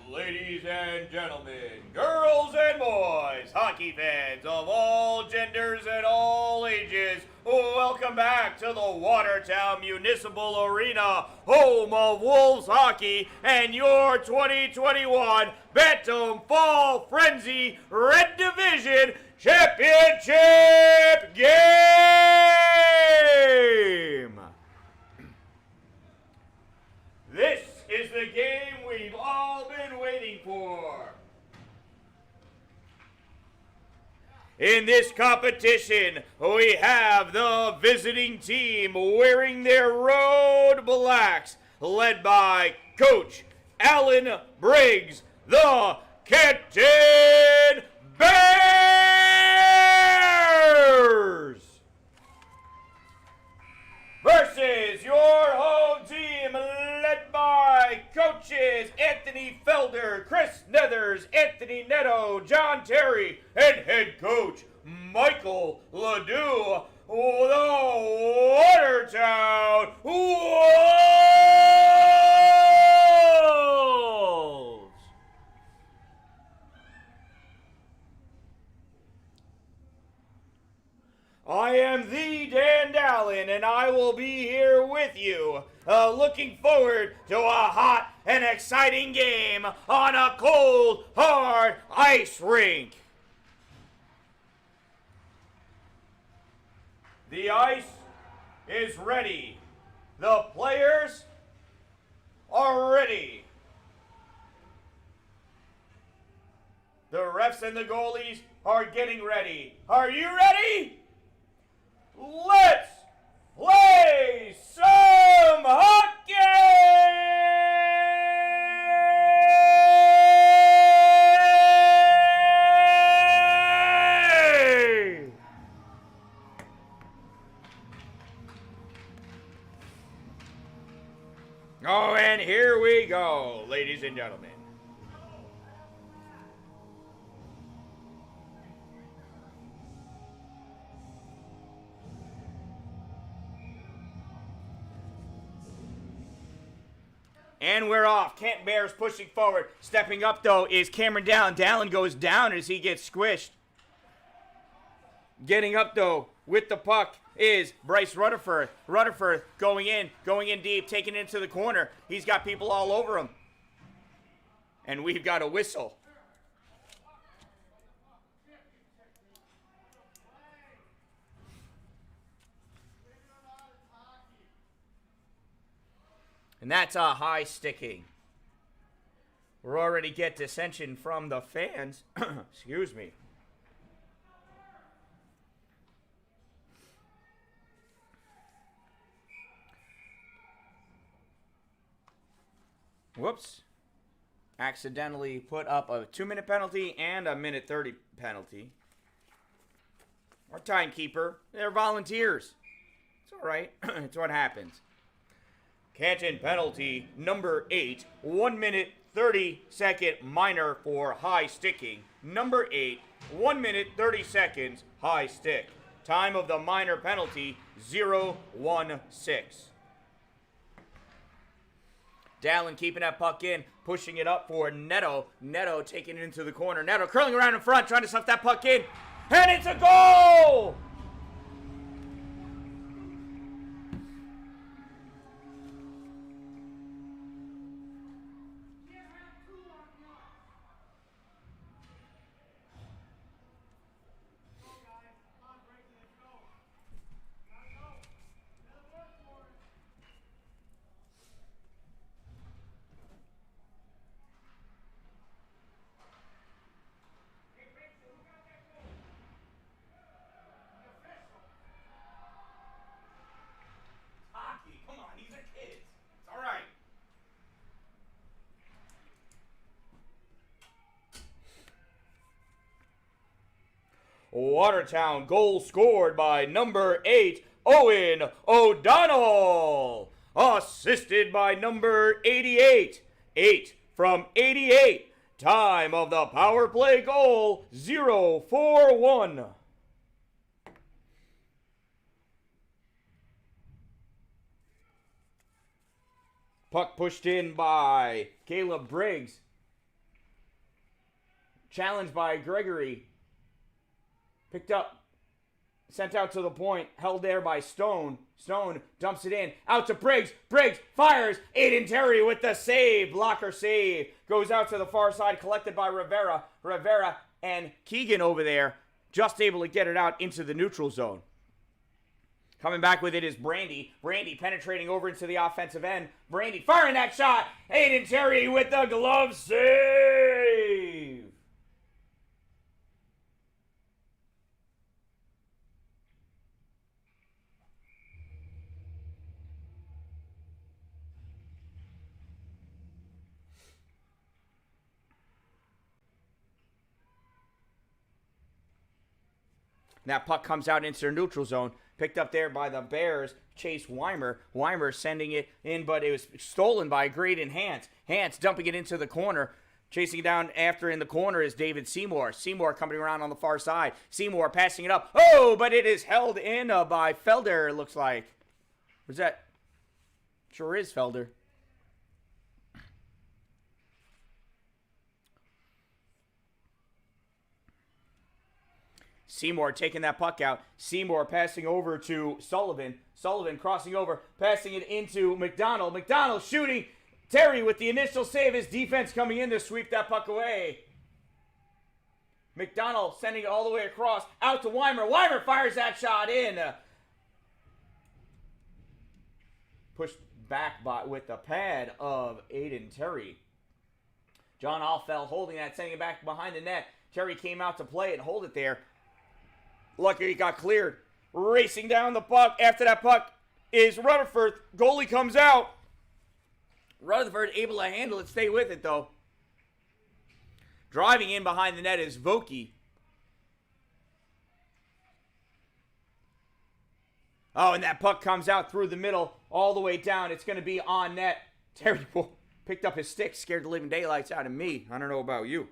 Ladies and gentlemen, girls and boys, hockey fans of all genders and all ages, welcome back to the Watertown Municipal Arena, home of Wolves hockey and your 2021 Bantam Fall Frenzy Red Division Championship game! This is the game we've all been waiting for. In this competition, we have the visiting team wearing their road blacks, led by Coach Alan Briggs, the Canton Bears, versus your home team, led by coaches Anthony Felder, Chris Nethers, Anthony Netto, John Terry, and head coach Michael Ledoux, the Watertown Wolves. I am the Dan Dallin, and I will be here with you, looking forward to a hot and exciting game on a cold, hard ice rink. The ice is ready. The players are ready. The refs and the goalies are getting ready. Are you ready? Let's play some hockey! Oh, and here we go, ladies and gentlemen. And we're off. Canton Bears pushing forward. Stepping up, though, is Cameron Dallin. Dallin goes down as he gets squished. Getting up, though, with the puck is Bryce Rutherford. Rutherford going in deep, taking it into the corner. He's got people all over him. And we've got a whistle. And that's a high sticking. We're already get dissension from the fans. Excuse me. Whoops. Accidentally put up a 2-minute penalty and a minute 30 penalty. Our timekeeper, they're volunteers. It's all right. It's what happens. Canton penalty number 8, 1 minute 30-second minor for high sticking. Number 8, 1 minute 30 seconds high stick. Time of the minor penalty 0:16. Dallin keeping that puck in, pushing it up for Netto. Netto taking it into the corner. Netto curling around in front, trying to stuff that puck in. And it's a goal! Watertown goal scored by number 8, Owen O'Donnell. Assisted by number 88. 8 from 88. Time of the power play goal 0:41. Puck pushed in by Caleb Briggs. Challenged by Gregory. Picked up. Sent out to the point. Held there by Stone. Stone dumps it in. Out to Briggs. Briggs fires. Aiden Terry with the save. Blocker save. Goes out to the far side. Collected by Rivera. Rivera and Keegan over there. Just able to get it out into the neutral zone. Coming back with it is Brandy. Brandy penetrating over into the offensive end. Brandy firing that shot. Aiden Terry with the glove save. That puck comes out into the neutral zone. Picked up there by the Bears. Chase Weimer. Weimer sending it in, but it was stolen by Graydon Hance. Hance dumping it into the corner. Chasing it down after in the corner is David Seymour. Seymour coming around on the far side. Seymour passing it up. Oh, but it is held in by Felder, it looks like. Was that? Sure is Felder. Seymour taking that puck out. Seymour passing over to Sullivan. Sullivan crossing over, passing it into McDonald. McDonald shooting. Terry with the initial save. His defense coming in to sweep that puck away. McDonald sending it all the way across. Out to Weimer. Weimer fires that shot in. Pushed back with the pad of Aiden Terry. John Alfeld holding that, sending it back behind the net. Terry came out to play it and hold it there. Lucky he got cleared. Racing down the puck. After that puck is Rutherford. Goalie comes out. Rutherford able to handle it. Stay with it, though. Driving in behind the net is Vokey. Oh, and that puck comes out through the middle all the way down. It's going to be on net. Terry picked up his stick. Scared the living daylights out of me. I don't know about you.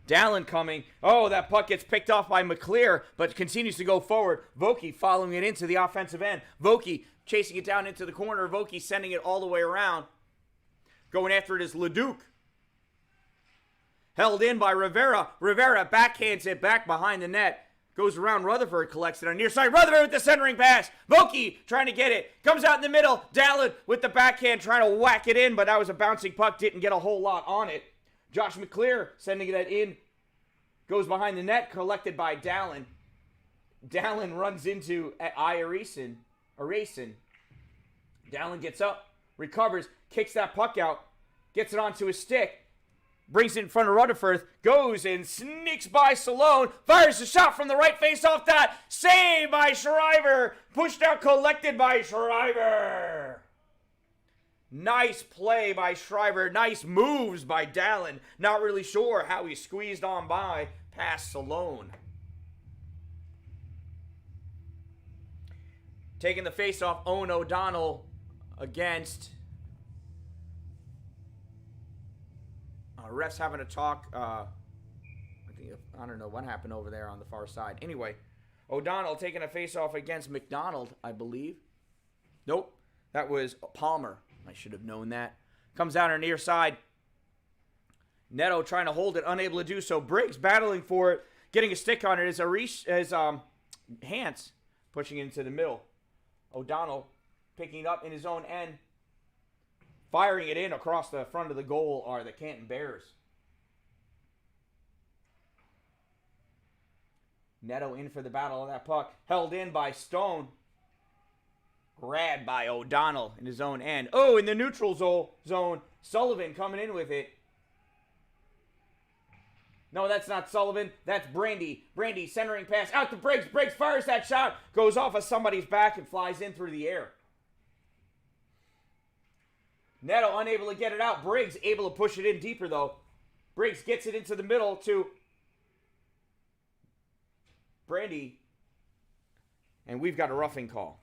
Dallin coming. Oh, that puck gets picked off by McClear, but continues to go forward. Vokey following it into the offensive end. Vokey chasing it down into the corner. Vokey sending it all the way around. Going after it is Leduc. Held in by Rivera. Rivera backhands it back behind the net. Goes around. Rutherford collects it on near side. Rutherford with the centering pass. Vokey trying to get it. Comes out in the middle. Dallin with the backhand trying to whack it in, but that was a bouncing puck. Didn't get a whole lot on it. Josh McClear sending that in. Goes behind the net, collected by Dallin. Dallin runs into Aracin. Dallin gets up, recovers, kicks that puck out, gets it onto his stick, brings it in front of Rutherford, goes and sneaks by Salone, fires a shot from the right face-off dot, saved by Shriver, pushed out, collected by Shriver. Nice play by Shriver. Nice moves by Dallin. Not really sure how he squeezed on by past Salone. Taking the face-off, Owen O'Donnell against... refs having a talk. I don't know what happened over there on the far side. Anyway, O'Donnell taking a face-off against McDonald, I believe. Nope, that was Palmer. I should have known that. Comes out on near side. Neto trying to hold it, unable to do so. Briggs battling for it, getting a stick on it as Hance pushing it into the middle. O'Donnell picking it up in his own end. Firing it in across the front of the goal are the Canton Bears. Neto in for the battle of that puck. Held in by Stone. Grabbed by O'Donnell in his own end. Oh, in the neutral zone, Sullivan coming in with it. No, that's not Sullivan. That's Brandy. Brandy centering pass out to Briggs. Briggs fires that shot. Goes off of somebody's back and flies in through the air. Neto unable to get it out. Briggs able to push it in deeper, though. Briggs gets it into the middle to Brandy. And we've got a roughing call.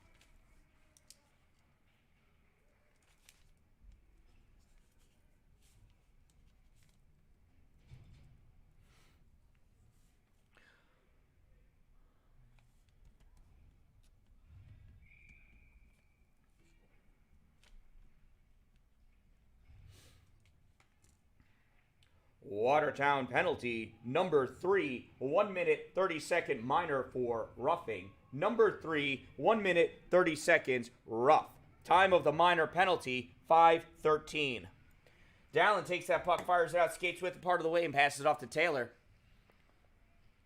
Watertown penalty. Number 3, 1 minute 30-second minor for roughing. Number 3, 1 minute 30 seconds rough. Time of the minor penalty, 5:13. Dallin takes that puck, fires it out, skates with it part of the way, and passes it off to Taylor.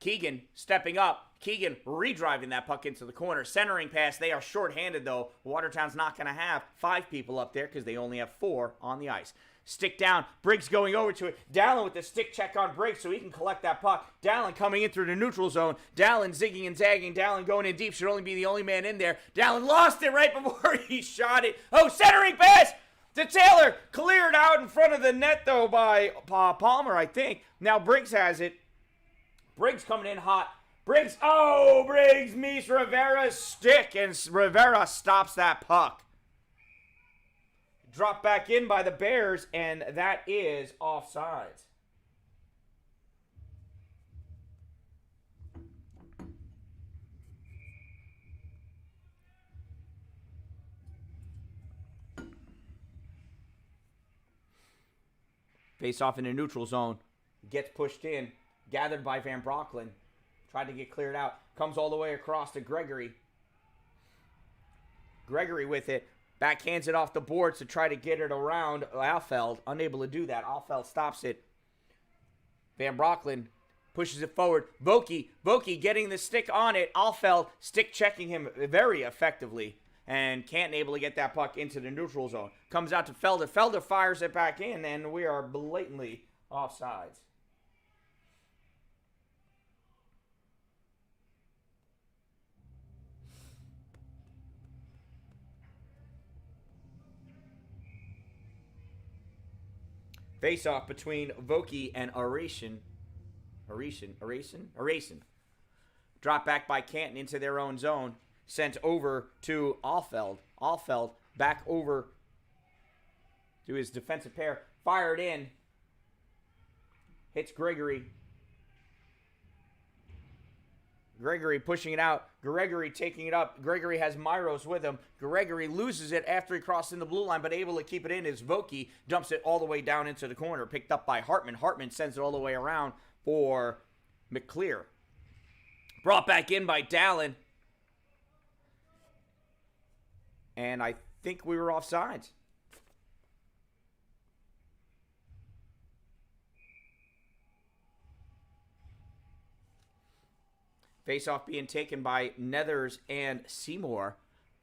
Keegan stepping up. Keegan redriving that puck into the corner. Centering pass. They are shorthanded, though. Watertown's not going to have 5 people up there because they only have 4 on the ice. Stick down. Briggs going over to it. Dallin with the stick check on Briggs so he can collect that puck. Dallin coming in through the neutral zone. Dallin zigging and zagging. Dallin going in deep. Should only be the only man in there. Dallin lost it right before he shot it. Oh, centering pass to Taylor. Cleared out in front of the net, though, by Palmer, I think. Now Briggs has it. Briggs coming in hot. Briggs meets Rivera's stick, and Rivera stops that puck. Dropped back in by the Bears, and that is offsides. Face off in the neutral zone. Gets pushed in. Gathered by Van Brocklin. Tried to get cleared out. Comes all the way across to Gregory. Gregory with it. Backhands it off the boards to try to get it around Alfeld. Unable to do that. Alfeld stops it. Van Brocklin pushes it forward. Vokey getting the stick on it. Alfeld stick checking him very effectively. And can't able to get that puck into the neutral zone. Comes out to Felder. Felder fires it back in, and we are blatantly offsides. Face-off between Vokey and Arason. Drop back by Canton into their own zone. Sent over to Alfeld. Alfeld back over to his defensive pair. Fired in. Hits Gregory. Gregory pushing it out. Gregory taking it up. Gregory has Myros with him. Gregory loses it after he crossed in the blue line, but able to keep it in as Vokey dumps it all the way down into the corner. Picked up by Hartman. Hartman sends it all the way around for McClear. Brought back in by Dallin. And I think we were offsides. Face-off being taken by Nethers and Seymour.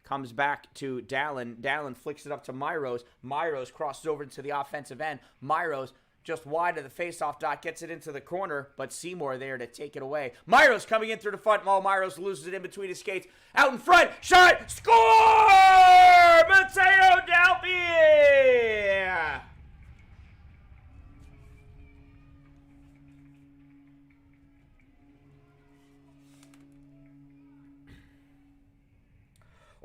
Comes back to Dallin. Dallin flicks it up to Myros. Myros crosses over into the offensive end. Myros just wide of the face-off dot. Gets it into the corner, but Seymour there to take it away. Myros coming in through the front. Myros loses it in between his skates. Out in front. Shot. Score! Mateo Dalpi!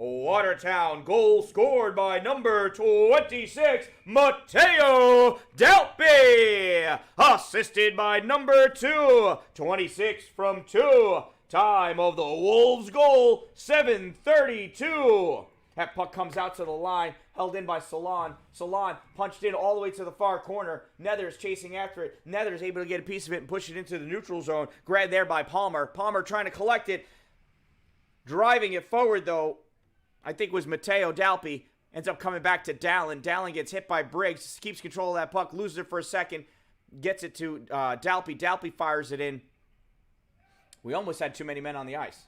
Watertown goal scored by number 26, Mateo Dalpi. Assisted by number 2, 26 from 2. Time of the Wolves' goal, 7:32. That puck comes out to the line, held in by Salon. Salon punched in all the way to the far corner. Nethers chasing after it. Nethers able to get a piece of it and push it into the neutral zone. Grabbed there by Palmer. Palmer trying to collect it. Driving it forward, though, I think was Mateo Dalpi. Ends up coming back to Dallin. Dallin gets hit by Briggs. Keeps control of that puck. Loses it for a second. Gets it to Dalpi. Dalpi fires it in. We almost had too many men on the ice.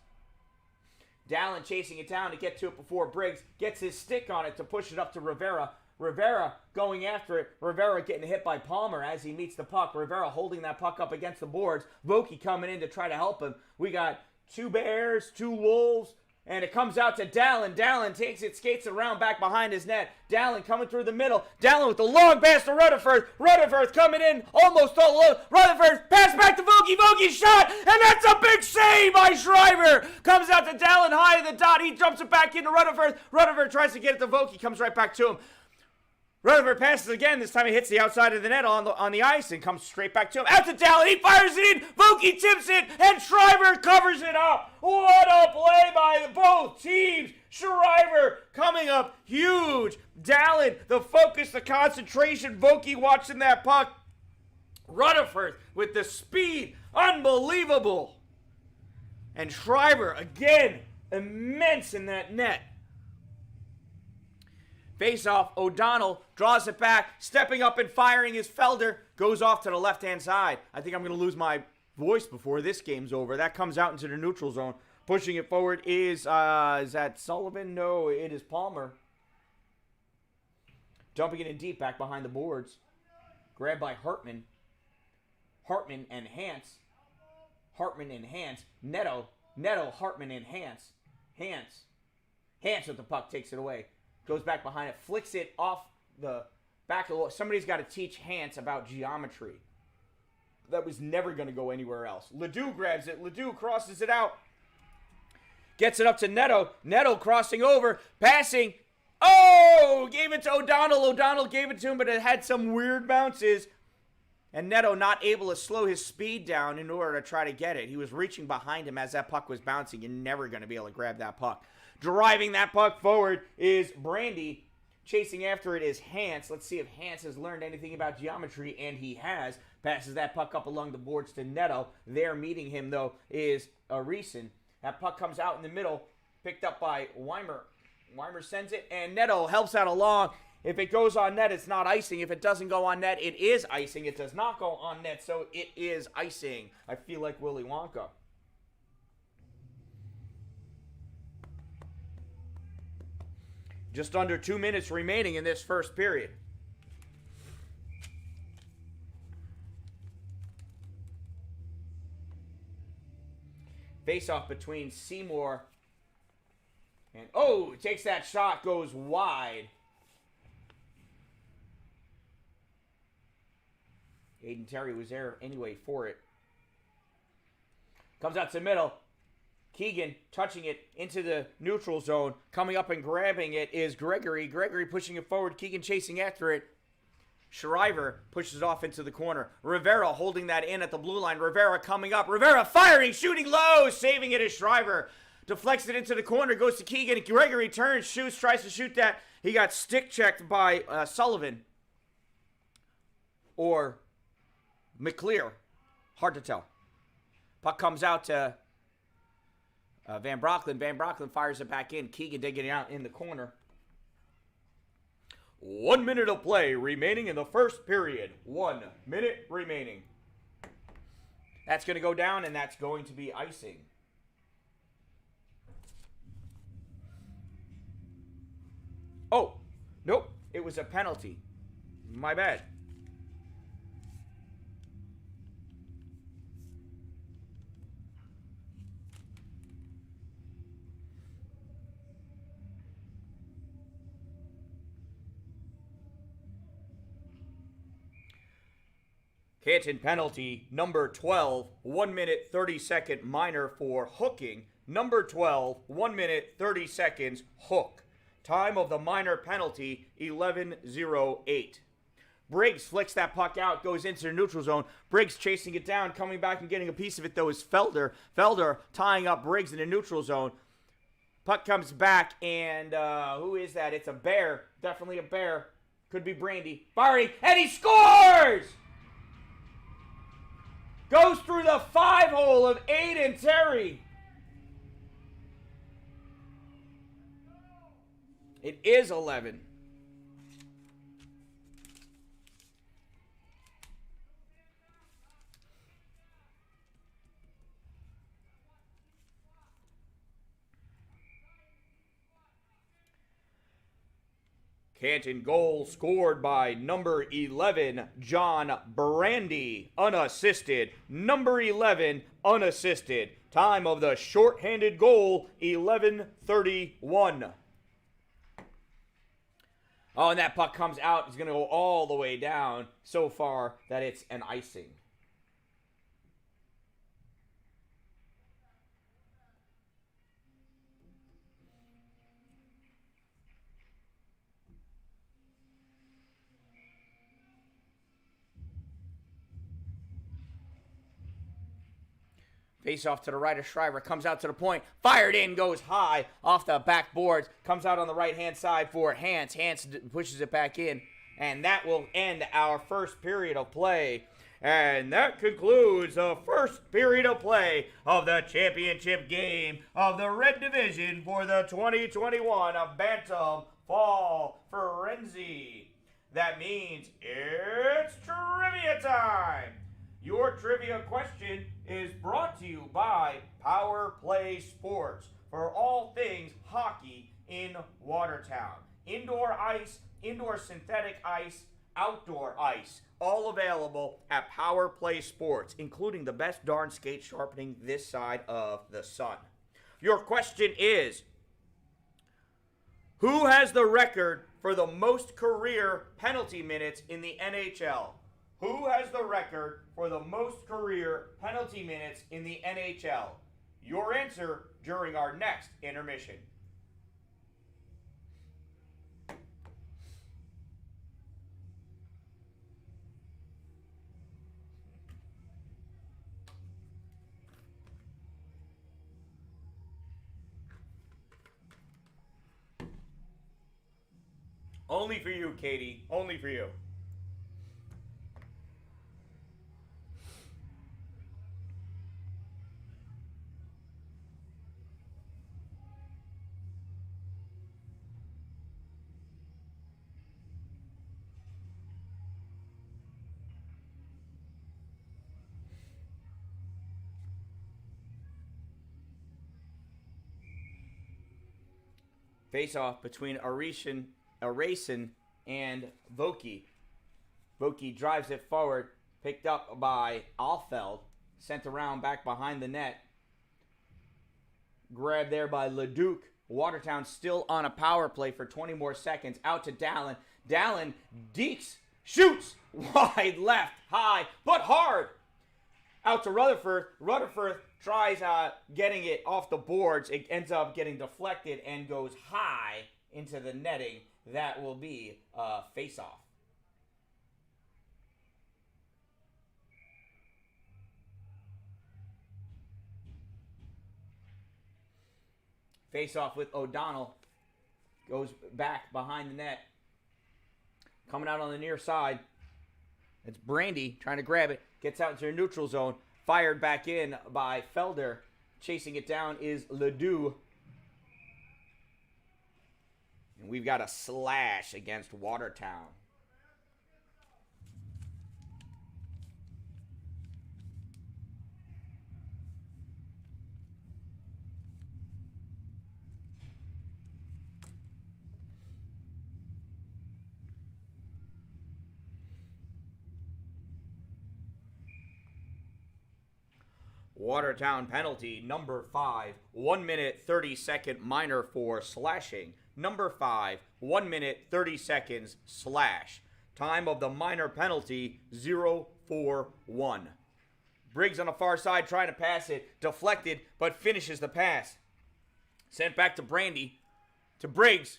Dallin chasing it down to get to it before Briggs. Gets his stick on it to push it up to Rivera. Rivera going after it. Rivera getting hit by Palmer as he meets the puck. Rivera holding that puck up against the boards. Vokey coming in to try to help him. We got 2 Bears, 2 Wolves. And it comes out to Dallin. Dallin takes it, skates around back behind his net. Dallin coming through the middle. Dallin with the long pass to Rutherford. Rutherford coming in almost all alone. Rutherford pass back to Vokey. Vokey shot. And that's a big save by Shriver. Comes out to Dallin high at the dot. He jumps it back into Rutherford. Rutherford tries to get it to Vokey. Comes right back to him. Rutherford passes again. This time he hits the outside of the net on the ice and comes straight back to him. Out to Dallin. He fires it in. Vokey tips it, and Shriver covers it up. What a play by both teams. Shriver coming up huge. Dallin, the focus, the concentration. Vokey watching that puck. Rutherford with the speed. Unbelievable. And Shriver, again, immense in that net. Face off, O'Donnell draws it back, stepping up and firing his Felder, goes off to the left-hand side. I think I'm going to lose my voice before this game's over. That comes out into the neutral zone. Pushing it forward is that Sullivan? No, it is Palmer. Dumping it in deep, back behind the boards. Grabbed by Hartman. Hartman and Hance. Hartman and Hance. Neto, Hartman and Hance. Hance with the puck, takes it away. Goes back behind it, flicks it off the back of the wall. Somebody's got to teach Hance about geometry. That was never going to go anywhere else. Ledoux grabs it. Ledoux crosses it out. Gets it up to Neto. Neto crossing over, passing. Oh! Gave it to O'Donnell. O'Donnell gave it to him, but it had some weird bounces. And Neto not able to slow his speed down in order to try to get it. He was reaching behind him as that puck was bouncing. You're never going to be able to grab that puck. Driving that puck forward is Brandy. Chasing after it is Hance. Let's see if Hance has learned anything about geometry, and he has. Passes that puck up along the boards to Neto. There meeting him, though, is Arisan. That puck comes out in the middle, picked up by Weimer. Weimer sends it, and Neto helps out along. If it goes on net, it's not icing. If it doesn't go on net, it is icing. It does not go on net, so it is icing. I feel like Willy Wonka. Just under 2 minutes remaining in this first period. Face-off between Seymour and, oh, takes that shot, goes wide. Aiden Terry was there anyway for it. Comes out to the middle. Keegan touching it into the neutral zone. Coming up and grabbing it is Gregory. Gregory pushing it forward. Keegan chasing after it. Shriver pushes it off into the corner. Rivera holding that in at the blue line. Rivera coming up. Rivera firing, shooting low. Saving it is Shriver. Deflects it into the corner. Goes to Keegan. Gregory turns, shoots, tries to shoot that. He got stick checked by Sullivan. Or McClear. Hard to tell. Puck comes out to Van Brocklin. Van Brocklin fires it back in. Keegan digging it out in the corner. 1 minute of play remaining in the first period. 1 minute remaining. That's going to go down, and that's going to be icing. Oh, nope. It was a penalty. My bad. Canton penalty, number 12, 1 minute 30 second minor for hooking. Number 12, 1 minute 30 seconds, hook. Time of the minor penalty, 11:08. Briggs flicks that puck out, goes into the neutral zone. Briggs chasing it down, coming back and getting a piece of it, though, is Felder. Felder tying up Briggs in the neutral zone. Puck comes back, and who is that? It's a Bear. Definitely a Bear. Could be Brandy. Firing, and he scores! Goes through the 5-hole of Aiden Terry. It is 11. Canton goal scored by number 11, John Brandy, unassisted. Number 11, unassisted. Time of the shorthanded goal, 11:31. Oh, and that puck comes out. It's going to go all the way down so far that it's an icing. Face off to the right of Shriver. Comes out to the point. Fired in. Goes high off the backboards. Comes out on the right-hand side for Hance. Hance pushes it back in. And that will end our first period of play. And that concludes the first period of play of the championship game of the Red Division for the 2021 Bantam Fall Frenzy. That means it's trivia time. Your trivia question is brought to you by Power Play Sports for all things hockey in Watertown. Indoor ice, indoor synthetic ice, outdoor ice, all available at Power Play Sports, including the best darn skate sharpening this side of the sun. Your question is, who has the record for the most career penalty minutes in the NHL? Who has the record for the most career penalty minutes in the NHL? Your answer during our next intermission. Only for you, Katie. Only for you. Face-off between Aracin and Voki. Voki drives it forward, picked up by Alfeld, sent around back behind the net. Grabbed there by Leduc. Watertown still on a power play for 20 more seconds. Out to Dallin. Dallin deeks, shoots wide left, high, but hard. Out to Rutherford. Rutherford tries getting it off the boards. It ends up getting deflected and goes high into the netting. That will be a face-off. Face-off with O'Donnell. Goes back behind the net. Coming out on the near side. It's Brandy trying to grab it. Gets out into the neutral zone. Fired back in by Felder. Chasing it down is Ledoux. And we've got a slash against Watertown. Watertown penalty, number 5, 1 minute 30 second minor for slashing. Number 5, 1 minute 30 seconds slash. Time of the minor penalty, 0-4-1. Briggs on the far side trying to pass it. Deflected, but finishes the pass. Sent back to Brandy. To Briggs.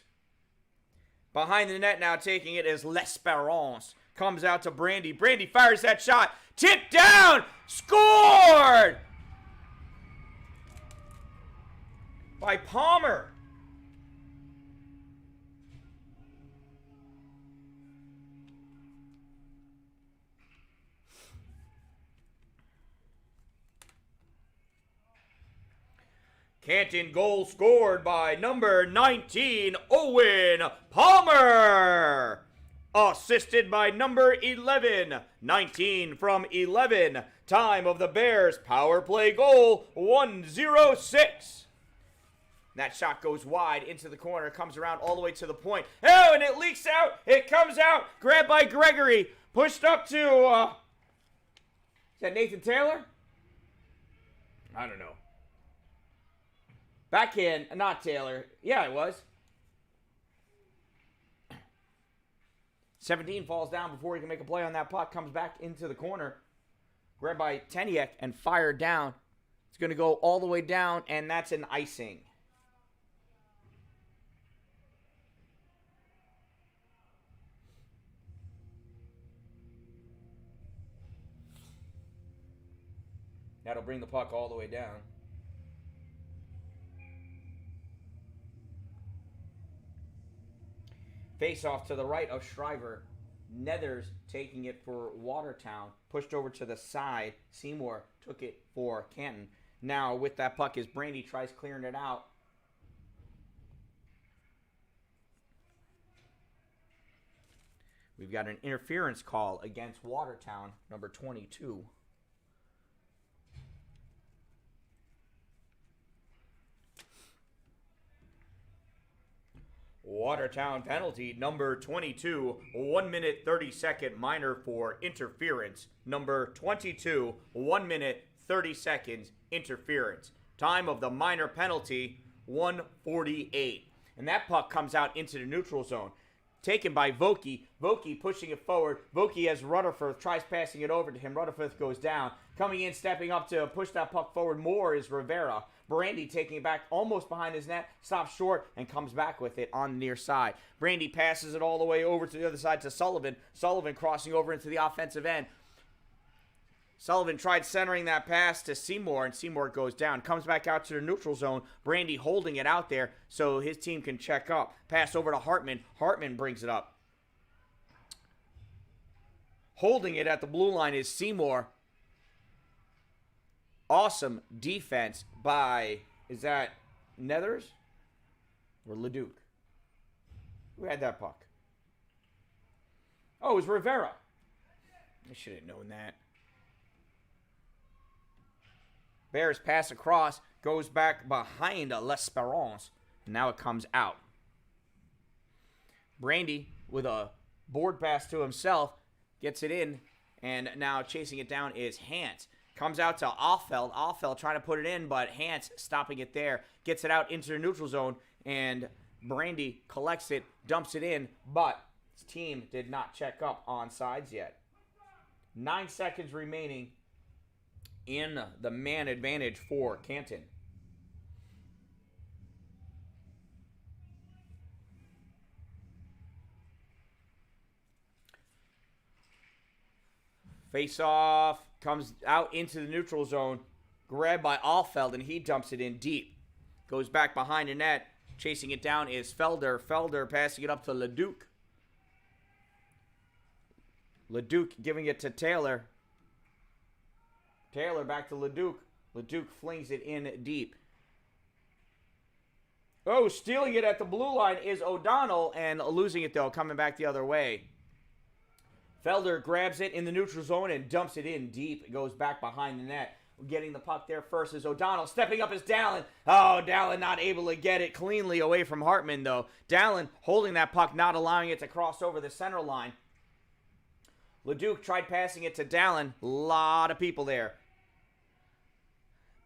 Behind the net now taking it is L'Esperance. Comes out to Brandy. Brandy fires that shot. Tipped down. Scored! By Palmer. Canton goal scored by number 19, Owen Palmer. Assisted by number 11, 19 from 11. Time of the Bears power play goal, 1-0-6. That shot goes wide into the corner, comes around all the way to the point. Oh, and it leaks out. It comes out. Grabbed by Gregory. Pushed up to, is that Nathan Taylor? I don't know. Backhand, not Taylor. Yeah, it was. 17 falls down before he can make a play on that puck. Comes back into the corner. Grabbed by Teniek and fired down. It's going to go all the way down, and that's an icing. That'll bring the puck all the way down. Face off to the right of Shriver. Nethers taking it for Watertown. Pushed over to the side. Seymour took it for Canton. Now with that puck as Brandy tries clearing it out. We've got an interference call against Watertown, number 22. Watertown penalty, number 22, 1 minute 30-second minor for interference. Number 22, 1 minute 30 seconds interference. Time of the minor penalty, 1:48. And that puck comes out into the neutral zone. Taken by Vokey. Vokey pushing it forward. Vokey has Rutherford, tries passing it over to him. Rutherford goes down. Coming in, stepping up to push that puck forward more is Rivera. Brandy taking it back almost behind his net, stops short, and comes back with it on the near side. Brandy passes it all the way over to the other side to Sullivan. Sullivan crossing over into the offensive end. Sullivan tried centering that pass to Seymour, and Seymour goes down. Comes back out to the neutral zone. Brandy holding it out there so his team can check up. Pass over to Hartman. Hartman brings it up. Holding it at the blue line is Seymour. Awesome defense by, is that Nethers or Leduc? Who had that puck? Oh, it was Rivera. I should have known that. Bears pass across, goes back behind L'Esperance, and now it comes out. Brandy, with a board pass to himself, gets it in, and now chasing it down is Hans. Comes out to Alfeld. Alfeld trying to put it in, but Hans stopping it there. Gets it out into the neutral zone, and Brandy collects it, dumps it in, but his team did not check up on sides yet. 9 seconds remaining in the man advantage for Canton. Face-off comes out into the neutral zone. Grabbed by Alfeld, and he dumps it in deep. Goes back behind the net. Chasing it down is Felder. Felder passing it up to Leduc. Leduc giving it to Taylor. Taylor back to Leduc. Leduc flings it in deep. Oh, stealing it at the blue line is O'Donnell, and losing it, though, coming back the other way. Felder grabs it in the neutral zone and dumps it in deep. It goes back behind the net. Getting the puck there first is O'Donnell. Stepping up is Dallin. Oh, Dallin not able to get it cleanly away from Hartman, though. Dallin holding that puck, not allowing it to cross over the center line. Leduc tried passing it to Dallin. A lot of people there.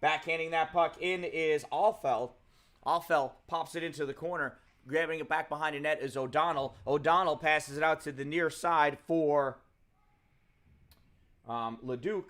Backhanding that puck in is Alfeld. Alfeld pops it into the corner. Grabbing it back behind the net is O'Donnell. O'Donnell passes it out to the near side for Leduc.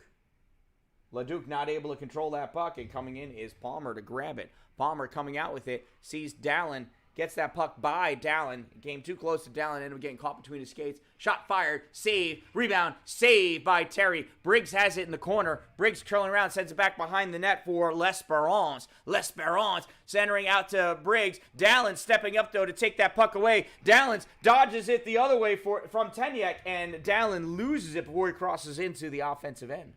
Leduc not able to control that puck, and coming in is Palmer to grab it. Palmer coming out with it, sees Dallin, gets that puck by Dallin. Came too close to Dallin, ended up getting caught between his skates. Shot fired, save, rebound, save by Terry. Briggs has it in the corner. Briggs curling around, sends it back behind the net for L'Esperance. L'Esperance centering out to Briggs. Dallin stepping up, though, to take that puck away. Dallin dodges it the other way from Tenyek, and Dallin loses it before he crosses into the offensive end.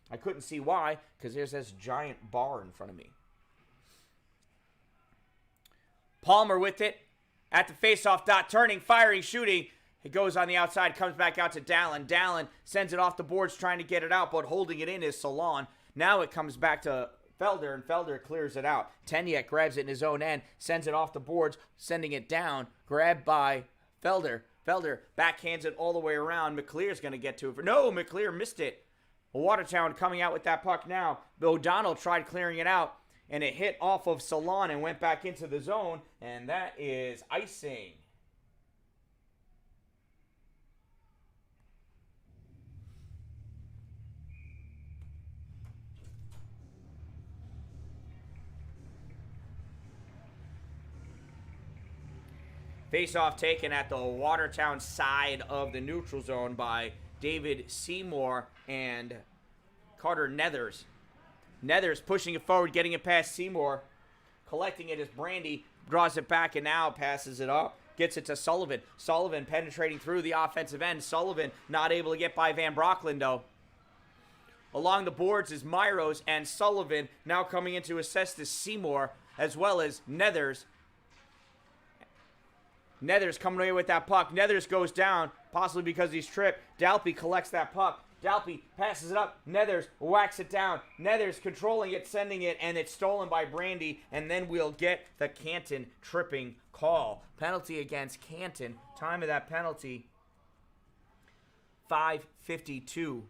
I couldn't see why, because there's this giant bar in front of me. Palmer with it at the faceoff dot, turning, firing, shooting. It goes on the outside, comes back out to Dallin. Dallin sends it off the boards, trying to get it out, but holding it in is Salon. Now it comes back to Felder, and Felder clears it out. Tenyek grabs it in his own end, sends it off the boards, sending it down. Grabbed by Felder. Felder backhands it all the way around. McClear's going to get to it. No, McClear missed it. Watertown coming out with that puck now. O'Donnell tried clearing it out, and it hit off of Salon and went back into the zone, and that is icing. Face-off taken at the Watertown side of the neutral zone by David Seymour and Carter Nethers. Nethers pushing it forward, getting it past Seymour. Collecting it as Brandy draws it back and now passes it up Gets it to Sullivan. Sullivan penetrating through the offensive end. Sullivan not able to get by Van Brocklin, though. Along the boards is Myros and Sullivan. Now coming in to assess this Seymour, as well as Nethers. Nethers coming away with that puck. Nethers goes down, possibly because he's tripped. Dalpy collects that puck. Dalpy passes it up. Nethers whacks it down. Nethers controlling it, sending it, and it's stolen by Brandy. And then we'll get the Canton tripping call. Penalty against Canton. Time of that penalty, 5:52.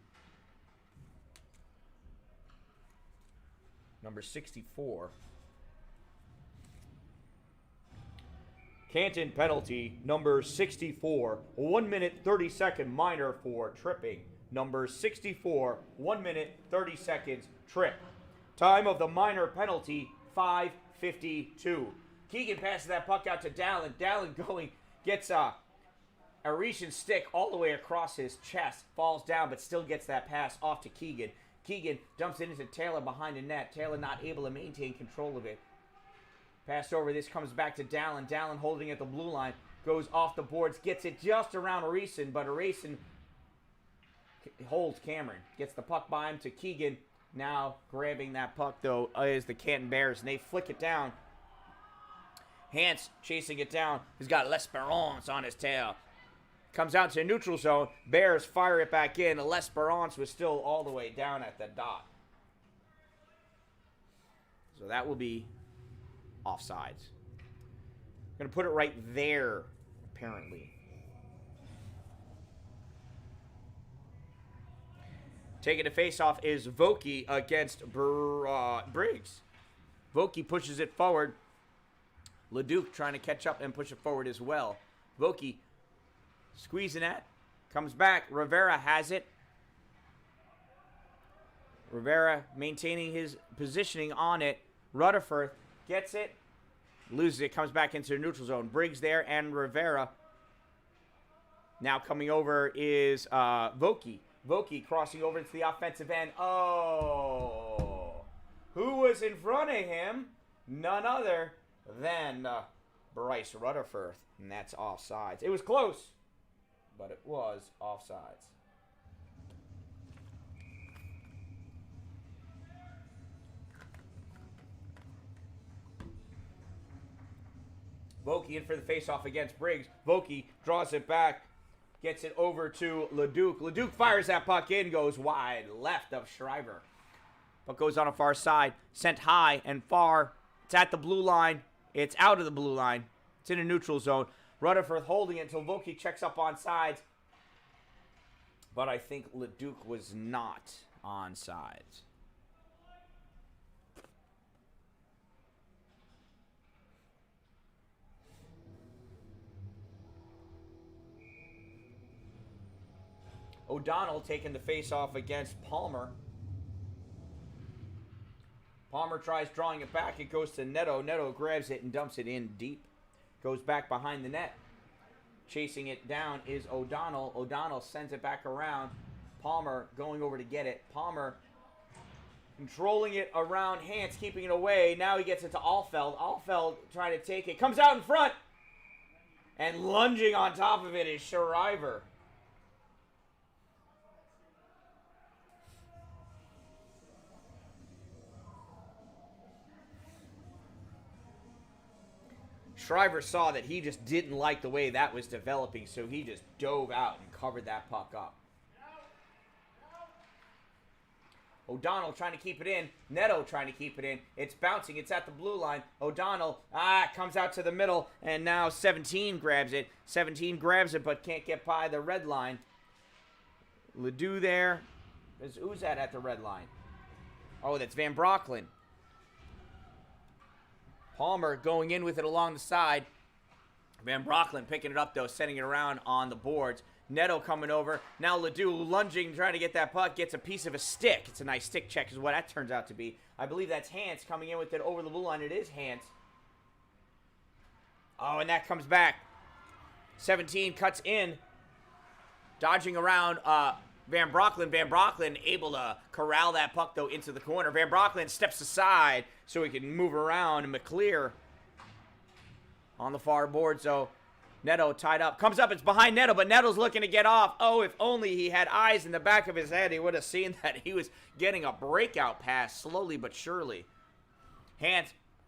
Number 64. Canton penalty, number 64. 1 minute, 30 second minor for tripping. Number 64, 1 minute, 30 seconds, trip. Time of the minor penalty, 5:52. Keegan passes that puck out to Dallin. Dallin going, gets Arishan's stick all the way across his chest. Falls down, but still gets that pass off to Keegan. Keegan dumps it into Taylor behind the net. Taylor not able to maintain control of it. Passed over. This comes back to Dallin. Dallin holding at the blue line. Goes off the boards. Gets it just around Arisan, but Arisan holds Cameron. Gets the puck by him to Keegan. Now grabbing that puck, though, is the Canton Bears, and they flick it down. Hans chasing it down. He's got L'Esperance on his tail. Comes out to a neutral zone. Bears fire it back in. L'Esperance was still all the way down at the dot. So that will be offsides. I'm going to put it right there, apparently. Taking the face-off is Vokey against Briggs. Vokey pushes it forward. Leduc trying to catch up and push it forward as well. Vokey squeezing it. Comes back. Rivera has it. Rivera maintaining his positioning on it. Rutherford gets it. Loses it. Comes back into the neutral zone. Briggs there and Rivera. Now coming over is Vokey. Vokey crossing over into the offensive end. Oh. Who was in front of him? None other than Bryce Rutherford. And that's offsides. It was close, but it was offsides. Vokey in for the faceoff against Briggs. Vokey draws it back. Gets it over to Leduc. Leduc fires that puck in. Goes wide left of Shriver. Puck goes on a far side. Sent high and far. It's at the blue line. It's out of the blue line. It's in a neutral zone. Rutherford holding it until Vokey checks up on sides. But I think Leduc was not on sides. O'Donnell taking the face-off against Palmer. Palmer tries drawing it back. It goes to Neto. Neto grabs it and dumps it in deep. Goes back behind the net. Chasing it down is O'Donnell. O'Donnell sends it back around. Palmer going over to get it. Palmer controlling it around Hans, keeping it away. Now he gets it to Alfeld. Alfeld trying to take it. Comes out in front. And lunging on top of it is Shriver. Shriver saw that he just didn't like the way that was developing, so he just dove out and covered that puck up. O'Donnell trying to keep it in. Neto trying to keep it in. It's bouncing. It's at the blue line. O'Donnell, comes out to the middle, and now 17 grabs it. 17 grabs it, but can't get by the red line. Ledoux there. Who's that at the red line? Oh, that's Van Brocklin. Palmer going in with it along the side. Van Brocklin picking it up, though, sending it around on the boards. Neto coming over. Now Ledoux lunging, trying to get that puck. Gets a piece of a stick. It's a nice stick check is what that turns out to be. I believe that's Hans coming in with it over the blue line. It is Hans. Oh, and that comes back. 17 cuts in. Dodging around Van Brocklin. Van Brocklin able to corral that puck, though, into the corner. Van Brocklin steps aside so he can move around. And McClear on the far board. So Neto tied up. Comes up. It's behind Neto, but Neto's looking to get off. Oh, if only he had eyes in the back of his head, he would have seen that he was getting a breakout pass slowly but surely. Hands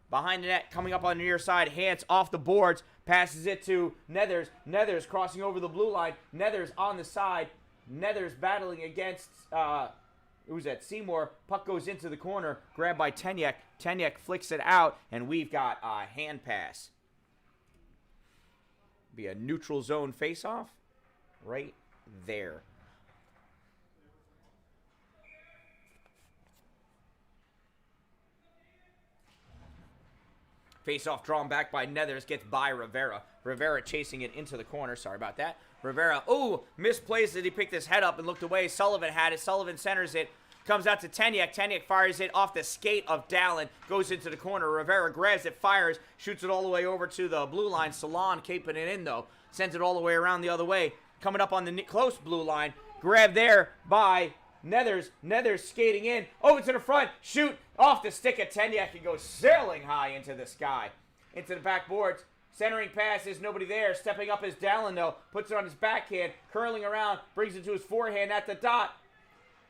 behind the net, coming up on the near side. Hands off the boards. Passes it to Nethers. Nethers crossing over the blue line. Nethers on the side. Nethers battling against, who's that? Seymour. Puck goes into the corner. Grabbed by Tenyek. Tenyek flicks it out, and we've got a hand pass. Be a neutral zone face-off right there. Face-off drawn back by Nethers, gets by Rivera. Rivera chasing it into the corner. Sorry about that. Rivera, ooh, misplaced it. He picked his head up and looked away. Sullivan had it. Sullivan centers it. Comes out to Tenyek. Tenyek fires it off the skate of Dallin. Goes into the corner. Rivera grabs it, fires, shoots it all the way over to the blue line. Salon keeping it in, though. Sends it all the way around the other way. Coming up on the close blue line. Grabbed there by Nethers. Nethers skating in. Over to the front. Shoot off the stick of Tenyek and goes sailing high into the sky. Into the backboards. Centering pass is nobody there. Stepping up is Dallin, though. Puts it on his backhand. Curling around. Brings it to his forehand at the dot.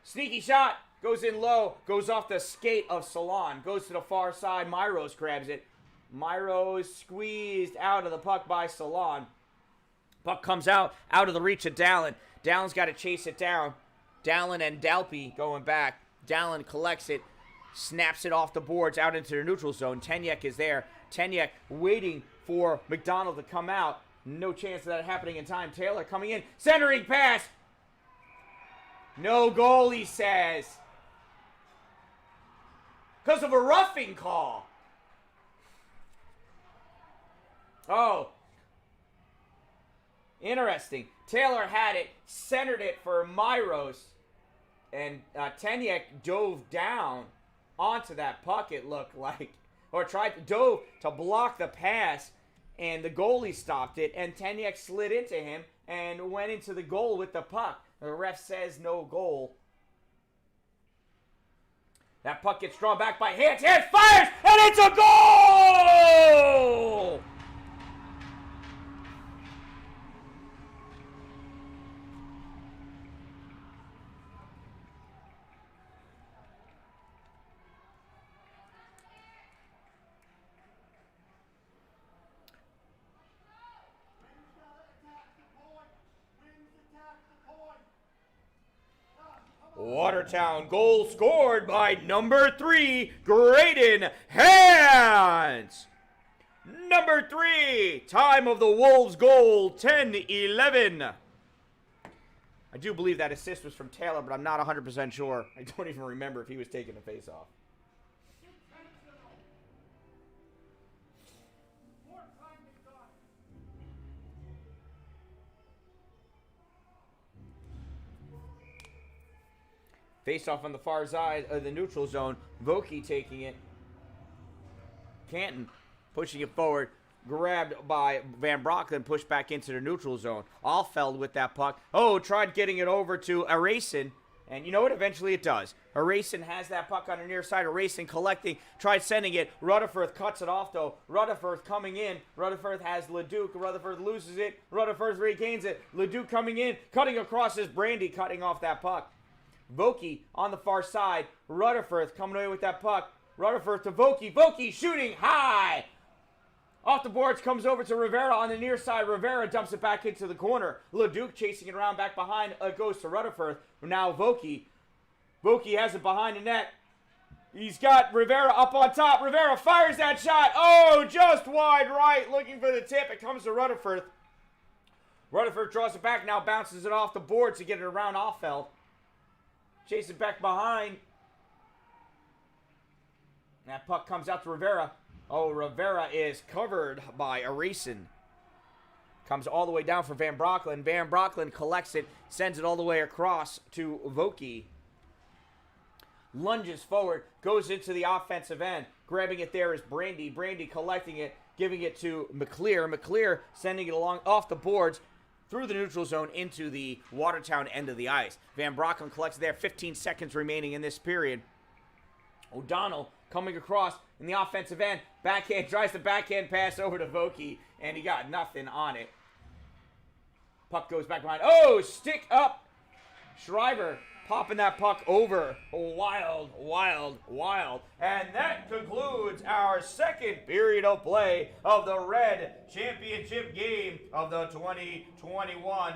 Sneaky shot. Goes in low. Goes off the skate of Salon. Goes to the far side. Myros grabs it. Myros squeezed out of the puck by Salon. Puck comes out of the reach of Dallin. Dallin's got to chase it down. Dallin and Dalpy going back. Dallin collects it. Snaps it off the boards out into the neutral zone. Tenyek is there. Tenyek waiting for McDonald to come out. No chance of that happening in time. Taylor coming in. Centering pass. No goal, he says. Because of a roughing call. Oh. Interesting. Taylor had it. Centered it for Myros. And Tenyek dove down onto that puck, it looked like. Or dove to block the pass. And the goalie stopped it. And Tenyek slid into him and went into the goal with the puck. The ref says no goal. That puck gets drawn back by Hands. Hands fires! And it's a goal! Watertown goal scored by number 3, Graydon Hands. Number 3, time of the Wolves goal, 10-11. I do believe that assist was from Taylor, but I'm not 100% sure. I don't even remember if he was taking the face-off. Face-off on the far side of the neutral zone. Vokey taking it. Canton pushing it forward. Grabbed by Van Brocklen. Pushed back into the neutral zone. Alfeld with that puck. Oh, tried getting it over to Erasson. And you know what? Eventually it does. Erasson has that puck on the near side. Erasson collecting. Tried sending it. Rutherford cuts it off, though. Rutherford coming in. Rutherford has Leduc. Rutherford loses it. Rutherford regains it. Leduc coming in. Cutting across his Brandy. Cutting off that puck. Vokey on the far side. Rutherford coming away with that puck. Rutherford to Vokey. Vokey shooting high. Off the boards, comes over to Rivera on the near side. Rivera dumps it back into the corner. Leduc chasing it around back behind. Goes to Rutherford. Now Vokey. Vokey has it behind the net. He's got Rivera up on top. Rivera fires that shot. Oh, just wide right. Looking for the tip. It comes to Rutherford. Rutherford draws it back. Now bounces it off the boards to get it around Alfeld. Chase it back behind. That puck comes out to Rivera. Oh, Rivera is covered by Erasson. Comes all the way down for Van Brocklen. Van Brocklen collects it, sends it all the way across to Vokey. Lunges forward, goes into the offensive end. Grabbing it there is Brandy. Brandy collecting it, giving it to McClear. McClear sending it along off the boards. Through the neutral zone into the Watertown end of the ice. Van Brocklen collects there. 15 seconds remaining in this period. O'Donnell coming across in the offensive end. Backhand, tries the backhand pass over to Vokey, and he got nothing on it. Puck goes back behind. Oh, stick up. Shriver popping that puck over. Wild, wild, wild. And that concludes our second period of play of the Red Championship game of the 2021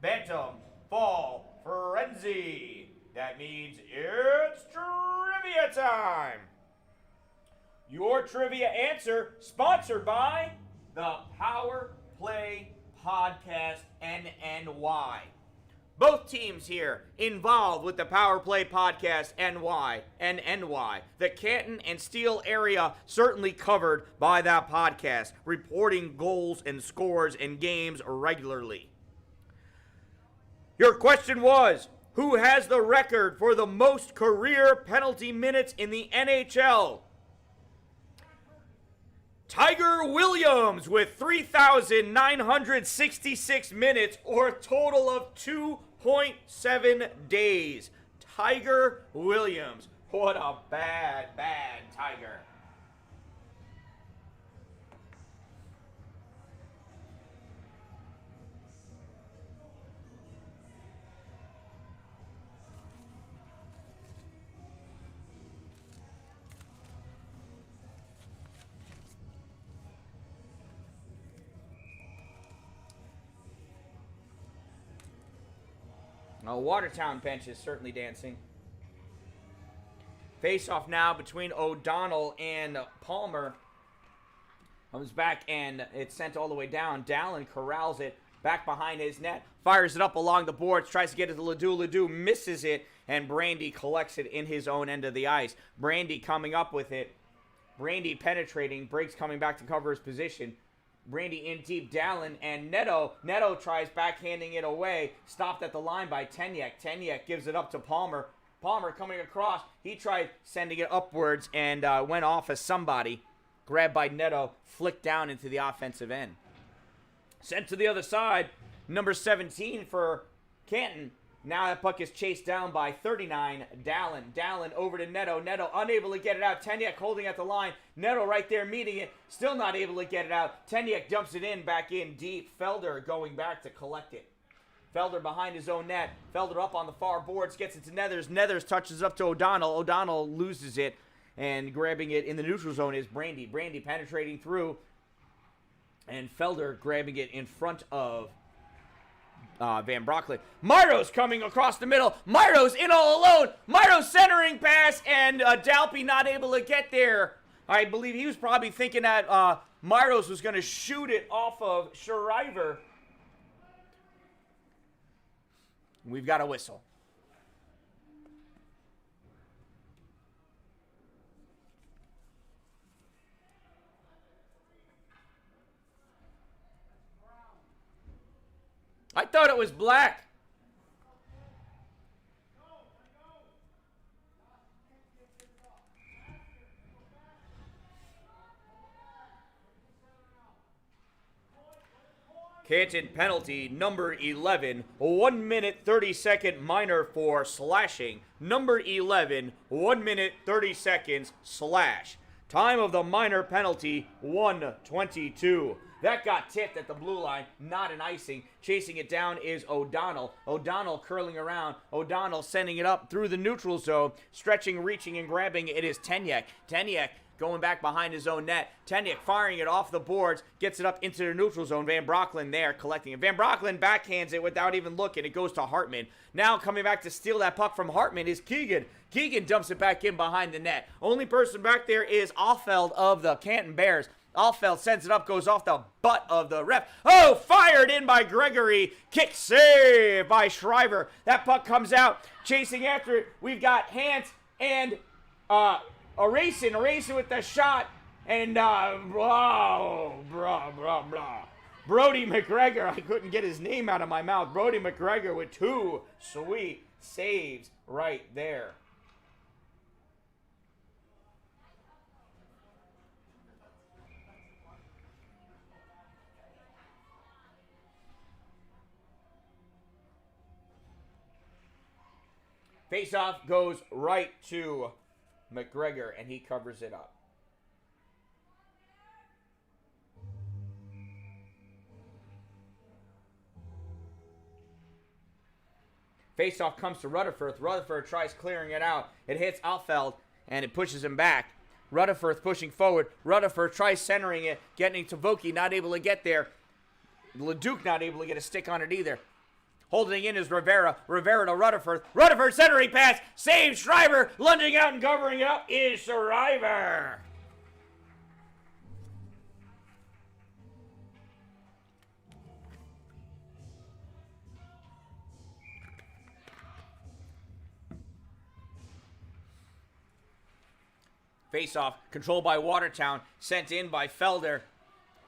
Bantam Fall Frenzy. That means it's trivia time. Your trivia answer sponsored by the Power Play Podcast NNY. Both teams here involved with the Power Play Podcast NY and NY. The Canton and Steele area certainly covered by that podcast, reporting goals and scores and games regularly. Your question was, who has the record for the most career penalty minutes in the NHL? Tiger Williams with 3,966 minutes, or a total of 2.7 days. Tiger Williams. What a bad Tiger. Watertown bench is certainly dancing. Face off now between O'Donnell and Palmer. Comes back and it's sent all the way down. Dallin corrals it back behind his net. Fires it up along the boards. Tries to get it to Ledoux. Ledoux misses it. And Brandy collects it in his own end of the ice. Brandy coming up with it. Brandy penetrating. Breaks coming back to cover his position. Brandy in deep, Dallin, and Neto. Neto tries backhanding it away. Stopped at the line by Tenyek. Tenyek gives it up to Palmer. Palmer coming across. He tried sending it upwards and went off as somebody. Grabbed by Neto. Flicked down into the offensive end. Sent to the other side. Number 17 for Canton. Now that puck is chased down by 39, Dallin. Dallin over to Neto. Neto unable to get it out. Tenyek holding at the line. Neto right there meeting it. Still not able to get it out. Tenyek dumps it in, back in deep. Felder going back to collect it. Felder behind his own net. Felder up on the far boards. Gets it to Nethers. Nethers touches up to O'Donnell. O'Donnell loses it. And grabbing it in the neutral zone is Brandy. Brandy penetrating through. And Felder grabbing it in front of Van Broecklyn. Myros coming across the middle. Myros in all alone. Myros centering pass, and Dalpy not able to get there. I believe he was probably thinking that Myros was going to shoot it off of Shriver. We've got a whistle. I thought it was black. Canton penalty, number 11, 1 minute 30 second minor for slashing. Number 11, 1 minute 30 seconds slash. Time of the minor penalty, 1:22. That got tipped at the blue line, not an icing. Chasing it down is O'Donnell. O'Donnell curling around. O'Donnell sending it up through the neutral zone. Stretching, reaching, and grabbing. It is Tenyek. Tenyek going back behind his own net. Tenyek firing it off the boards. Gets it up into the neutral zone. Van Broecklyn there collecting it. Van Broecklyn backhands it without even looking. It goes to Hartman. Now coming back to steal that puck from Hartman is Keegan. Keegan dumps it back in behind the net. Only person back there is Offeld of the Canton Bears. Alfeld sends it up, goes off the butt of the ref. Oh, fired in by Gregory. Kick save by Shriver. That puck comes out. Chasing after it, we've got Hans and Erasing with the shot. And, Brody McGregor. I couldn't get his name out of my mouth. Brody McGregor with 2 sweet saves right there. Face-off goes right to McGregor, and he covers it up. Face-off comes to Rutherford. Rutherford tries clearing it out. It hits Alfeld, and it pushes him back. Rutherford pushing forward. Rutherford tries centering it, getting to Vokey, not able to get there. Leduc not able to get a stick on it either. Holding in is Rivera. Rivera to Rutherford. Rutherford centering pass. Saves Shriver. Lunging out and covering it up is Shriver. Face-off, controlled by Watertown, sent in by Felder.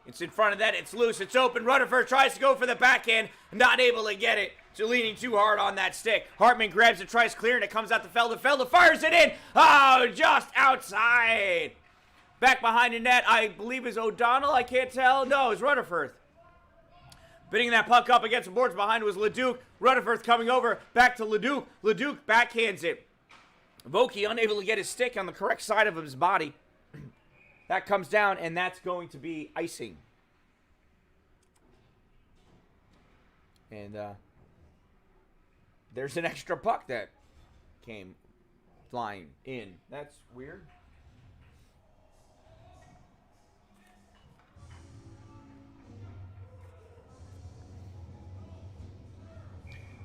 It's in front of that, it's loose, it's open. Rutherford tries to go for the backhand, not able to get it. So leaning too hard on that stick. Hartman grabs it, tries clearing it, comes out to Felder. Felder fires it in. Oh, just outside. Back behind the net, I believe is O'Donnell, I can't tell. No, it's Rutherford. Bidding that puck up against the boards behind was Leduc. Rutherford coming over, back to Leduc. Leduc backhands it. Vokey unable to get his stick on the correct side of his body. That comes down, and that's going to be icing. And there's an extra puck that came flying in. That's weird.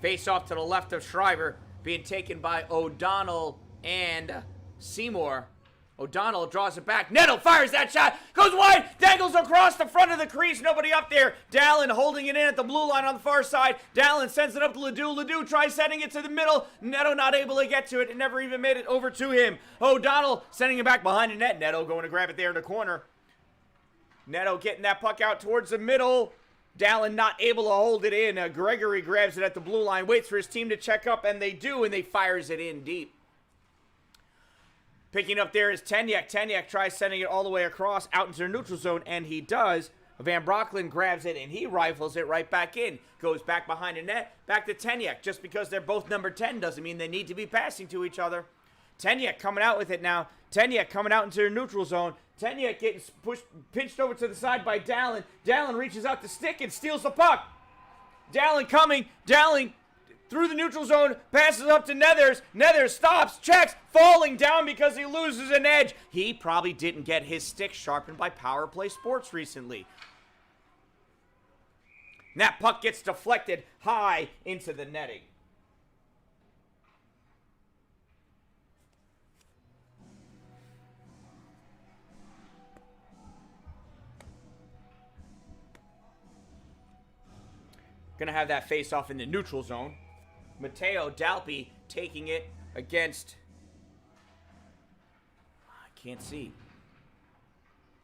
Face off to the left of Shriver, being taken by O'Donnell and Seymour. O'Donnell draws it back. Nettle fires that shot. Goes wide. Dangles across the front of the crease. Nobody up there. Dallin holding it in at the blue line on the far side. Dallin sends it up to Ledoux. Ledoux tries sending it to the middle. Netto not able to get to it. It never even made it over to him. O'Donnell sending it back behind the net. Netto going to grab it there in the corner. Netto getting that puck out towards the middle. Dallin not able to hold it in. Gregory grabs it at the blue line. Waits for his team to check up, and they do, and they fires it in deep. Picking up there is Tenyak. Tenyak tries sending it all the way across out into the neutral zone, and he does. Van Brocklin grabs it, and he rifles it right back in. Goes back behind the net, back to Tenyak. Just because they're both number 10 doesn't mean they need to be passing to each other. Tenyak coming out with it now. Tenyak coming out into the neutral zone. Tenyak getting pinched over to the side by Dallin. Dallin reaches out to stick and steals the puck. Dallin coming. Dallin through the neutral zone, passes up to Nethers. Nethers stops, checks, falling down because he loses an edge. He probably didn't get his stick sharpened by Power Play Sports recently. And that puck gets deflected high into the netting. Gonna have that face off in the neutral zone. Matteo Dalpi taking it against, I can't see.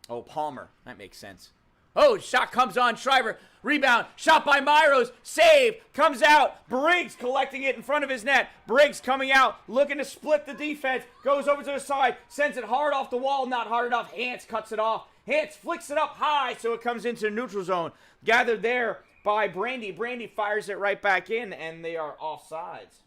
Oh, Palmer. That makes sense. Oh, shot comes on Shriver. Rebound. Shot by Myros. Save. Comes out. Briggs collecting it in front of his net. Briggs coming out. Looking to split the defense. Goes over to the side. Sends it hard off the wall. Not hard enough. Hans cuts it off. Hans flicks it up high so it comes into the neutral zone. Gathered there by Brandy. Brandy fires it right back in, and they are offsides.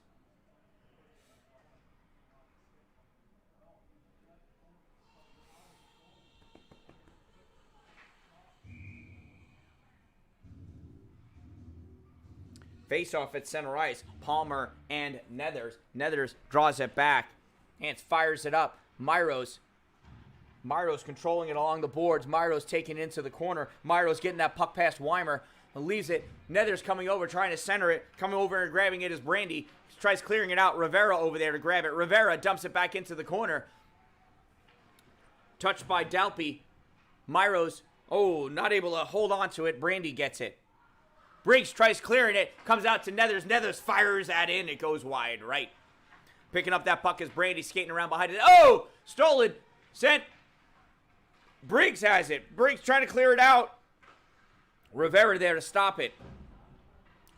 Face off at center ice. Palmer and Nethers. Nethers draws it back. Hans fires it up. Myros controlling it along the boards. Myros taking it into the corner. Myros getting that puck past Weimer. Leaves it. Nethers coming over, trying to center it. Coming over and grabbing it is Brandy. Tries clearing it out. Rivera over there to grab it. Rivera dumps it back into the corner. Touched by Dalpi. Myros, not able to hold on to it. Brandy gets it. Briggs tries clearing it. Comes out to Nethers. Nethers fires that in. It goes wide right. Picking up that puck is Brandy skating around behind it. Oh! Stolen. Sent. Briggs has it. Briggs trying to clear it out. Rivera there to stop it.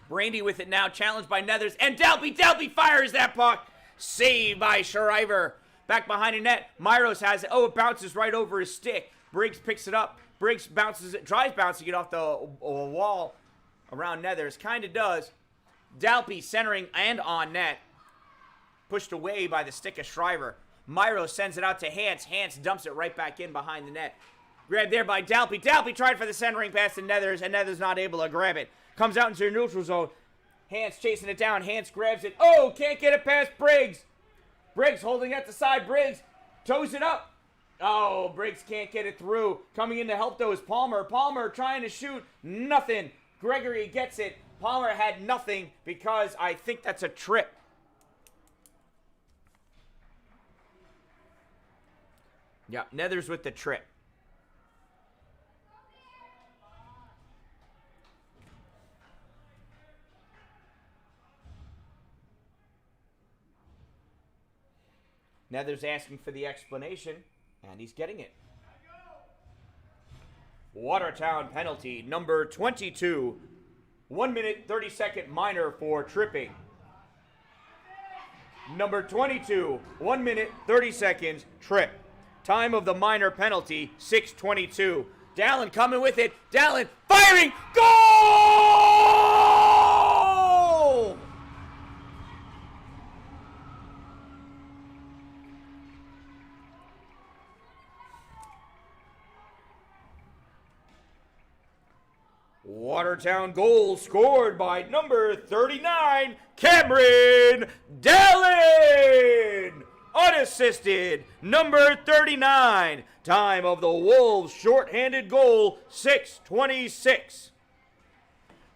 Brandy with it now, challenged by Nethers, and Dalby fires that puck. Saved by Shriver. Back behind the net, Myros has it. Oh, it bounces right over his stick. Briggs picks it up. Briggs bounces it, tries bouncing it off the wall around Nethers. Kind of does. Dalby centering and on net. Pushed away by the stick of Shriver. Myros sends it out to Hans. Hans dumps it right back in behind the net. Grabbed there by Dalpy. Dalpy tried for the centering pass to Nethers, and Nethers not able to grab it. Comes out into the neutral zone. Hans chasing it down. Hans grabs it. Oh, can't get it past Briggs. Briggs holding at the side. Briggs toes it up. Oh, Briggs can't get it through. Coming in to help though is Palmer. Palmer trying to shoot. Nothing. Gregory gets it. Palmer had nothing because I think that's a trip. Yeah, Nethers with the trip. Nethers asking for the explanation, and he's getting it. Watertown penalty, number 22. 1 minute, 30-second minor for tripping. Number 22, 1 minute, 30 seconds, trip. Time of the minor penalty, 6:22. Dallin coming with it. Dallin firing. Goal! Watertown goal scored by number 39, Cameron Dallin. Unassisted, number 39. Time of the Wolves' shorthanded goal, 6:26.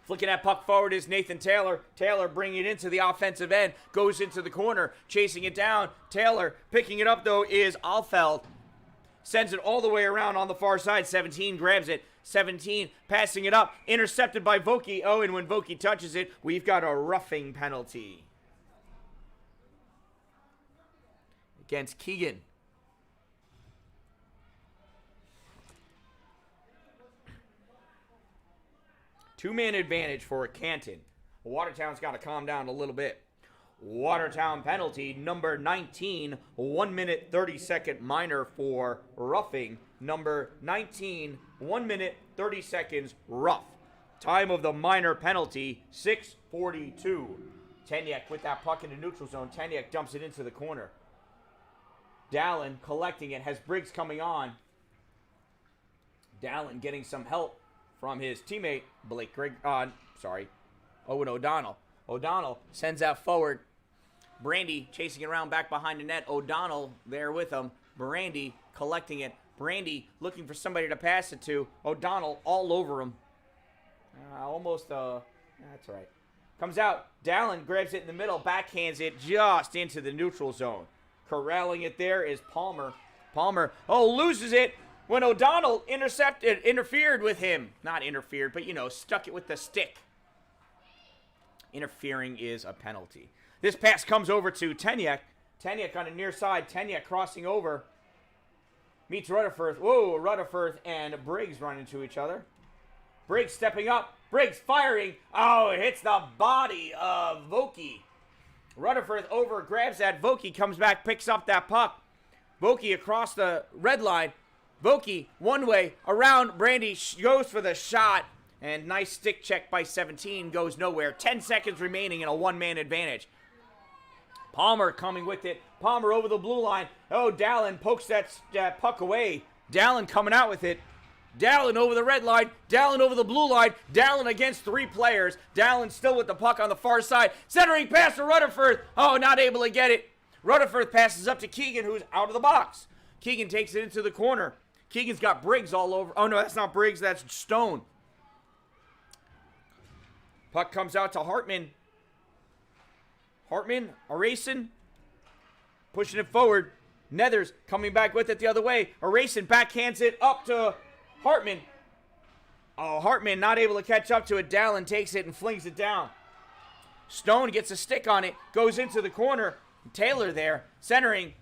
Flicking that puck forward is Nathan Taylor. Taylor bringing it into the offensive end, goes into the corner, chasing it down. Taylor picking it up, though, is Alfeld. Sends it all the way around on the far side. 17 grabs it. 17 passing it up. Intercepted by Vokey. Oh, and when Vokey touches it, we've got a roughing penalty against Keegan. Two-man advantage for Canton. Watertown's got to calm down a little bit. Watertown penalty, number 19, 1 minute, 30-second minor for roughing. Number 19, 1 minute, 30 seconds, rough. Time of the minor penalty, 6:42. Tenyek with that puck in the neutral zone. Tenyek dumps it into the corner. Dallin collecting it, has Briggs coming on. Dallin getting some help from his teammate, Owen O'Donnell. O'Donnell sends that forward. Brandy chasing it around back behind the net. O'Donnell there with him. Brandy collecting it. Brandy looking for somebody to pass it to. O'Donnell all over him. That's all right. Comes out. Dallin grabs it in the middle. Backhands it just into the neutral zone. Corralling it there is Palmer. Palmer, loses it when O'Donnell interfered with him. Not interfered, but, stuck it with the stick. Interfering is a penalty. This pass comes over to Tenyek. Tenyek on the near side. Tenyek crossing over. Meets Rutherford. Whoa, Rutherford and Briggs run into each other. Briggs stepping up. Briggs firing. Oh, it hits the body of Vokey. Rutherford over, grabs that. Vokey comes back, picks up that puck. Vokey across the red line. Vokey one way around. Brandy goes for the shot. And nice stick check by 17 goes nowhere. 10 seconds remaining in a one-man advantage. Palmer coming with it. Palmer over the blue line. Oh, Dallin pokes that puck away. Dallin coming out with it. Dallin over the red line. Dallin over the blue line. Dallin against three players. Dallin still with the puck on the far side. Centering pass to Rutherford. Oh, not able to get it. Rutherford passes up to Keegan, who's out of the box. Keegan takes it into the corner. Keegan's got Briggs all over. Oh, no, that's not Briggs. That's Stone. Puck comes out to Hartman. Hartman, erasing. Pushing it forward. Nethers coming back with it the other way. Erasing backhands it up to Hartman. Oh, Hartman not able to catch up to it. Dallin takes it and flings it down. Stone gets a stick on it. Goes into the corner. Taylor there. Centering.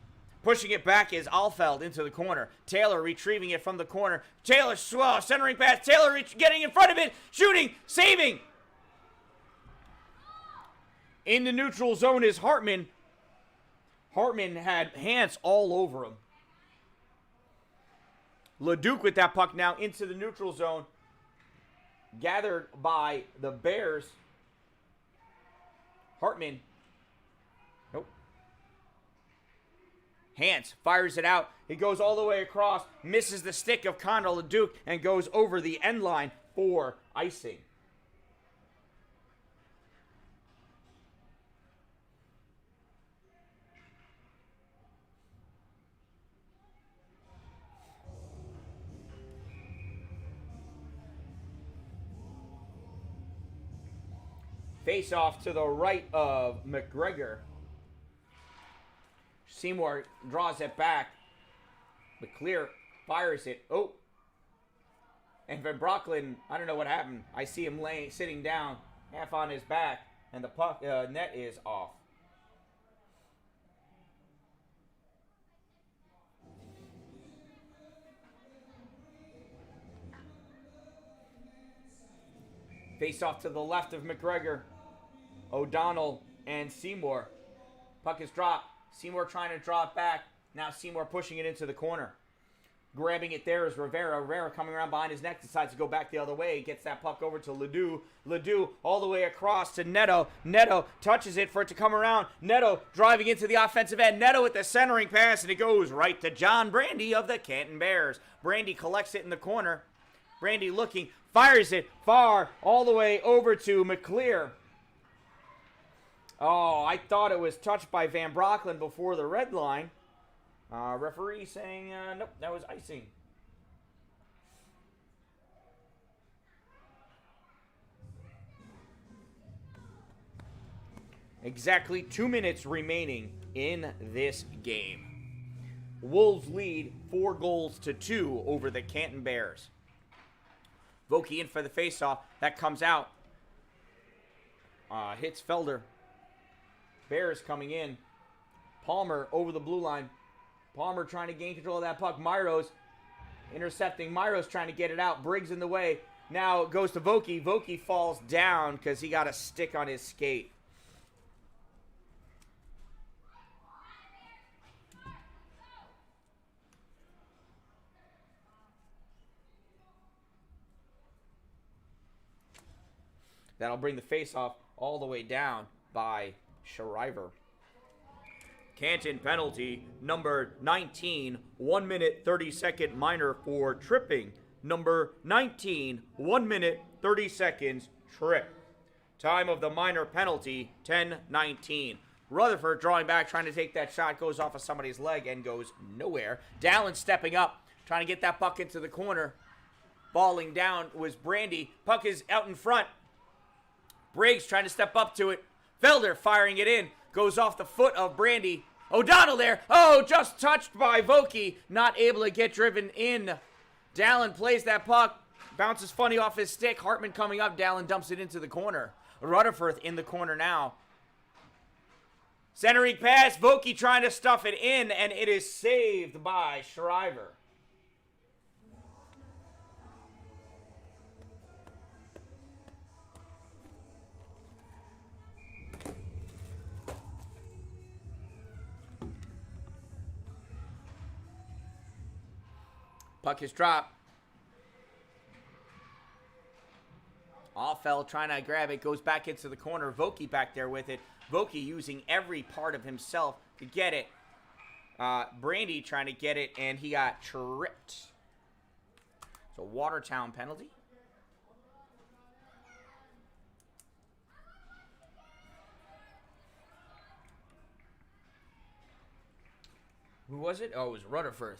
Pushing it back is Alfeld into the corner. Taylor retrieving it from the corner. Taylor centering pass. Taylor getting in front of it. Shooting. Saving. In the neutral zone is Hartman. Hartman had Hans all over him. Leduc with that puck now into the neutral zone. Gathered by the Bears. Hartman. Nope. Hans fires it out. He goes all the way across. Misses the stick of Connor Leduc and goes over the end line for icing. Face off to the right of McGregor. Seymour draws it back. McClear fires it. Oh. And Van Brocklin, I don't know what happened. I see him sitting down, half on his back, and the puck net is off. Face off to the left of McGregor. O'Donnell and Seymour. Puck is dropped. Seymour trying to draw it back. Now Seymour pushing it into the corner. Grabbing it there is Rivera. Rivera coming around behind his neck. Decides to go back the other way. Gets that puck over to Ledoux. Ledoux all the way across to Neto. Neto touches it for it to come around. Neto driving into the offensive end. Neto with the centering pass. And it goes right to John Brandy of the Canton Bears. Brandy collects it in the corner. Brandy looking. Fires it far all the way over to McClear. Oh, I thought it was touched by Van Brocklin before the red line. Referee saying, nope, that was icing. Exactly 2 minutes remaining in this game. Wolves lead 4-2 over the Canton Bears. Vokey in for the faceoff. That comes out. Hits Felder. Bears coming in. Palmer over the blue line. Palmer trying to gain control of that puck. Myros intercepting. Myros trying to get it out. Briggs in the way. Now it goes to Vokey. Vokey falls down because he got a stick on his skate. That'll bring the faceoff all the way down by Shriver. Canton penalty, number 19, 1 minute 30-second minor for tripping. Number 19, 1 minute 30 seconds trip. Time of the minor penalty, 10:19. Rutherford drawing back, trying to take that shot, goes off of somebody's leg and goes nowhere. Dallin stepping up, trying to get that puck into the corner. Balling down was Brandy. Puck is out in front. Briggs trying to step up to it. Felder firing it in. Goes off the foot of Brandy. O'Donnell there. Oh, just touched by Vokey. Not able to get driven in. Dallin plays that puck. Bounces funny off his stick. Hartman coming up. Dallin dumps it into the corner. Rutherford in the corner now. Centering pass. Vokey trying to stuff it in. And it is saved by Shriver. Puck is dropped. Offel trying to grab it. Goes back into the corner. Vokey back there with it. Vokey using every part of himself to get it. Brandy trying to get it, and he got tripped. So Watertown penalty. Who was it? Oh, it was Rutherford.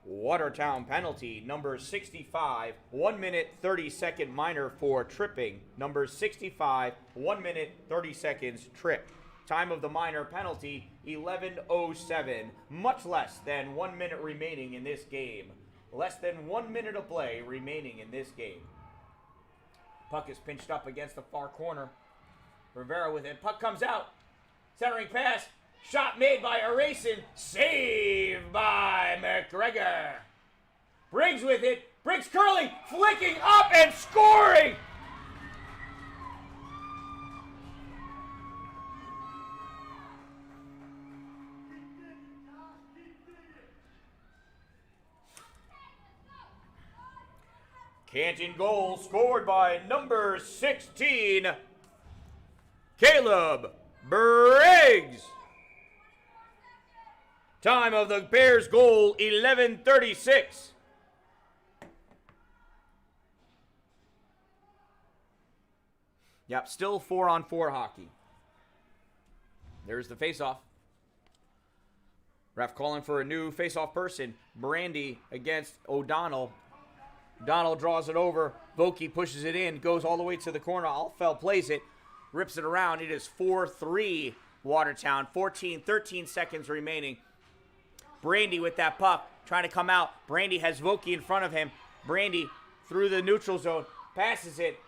Watertown penalty, number 65, 1 minute 30-second minor for tripping. Number 65, 1 minute 30 seconds trip. Time of the minor penalty, 11:07. Much less than 1 minute remaining in this game. Less than 1 minute of play remaining in this game. Puck is pinched up against the far corner. Rivera with it. Puck comes out. Centering pass. Shot made by Erasing. Saved by McGregor. Briggs with it. Briggs curling. Flicking up and scoring. Canton goal scored by number 16, Caleb Briggs. Time of the Bears goal, 11:36. Yep, still 4-on-4 hockey. There's the faceoff. Ref calling for a new faceoff person. Brandy against O'Donnell. Donald draws it over. Vokey pushes it in, goes all the way to the corner. Alfeld plays it, rips it around. It is 4-3 Watertown. 13 seconds remaining. Brandy with that puck, trying to come out. Brandy has Vokey in front of him. Brandy through the neutral zone, passes it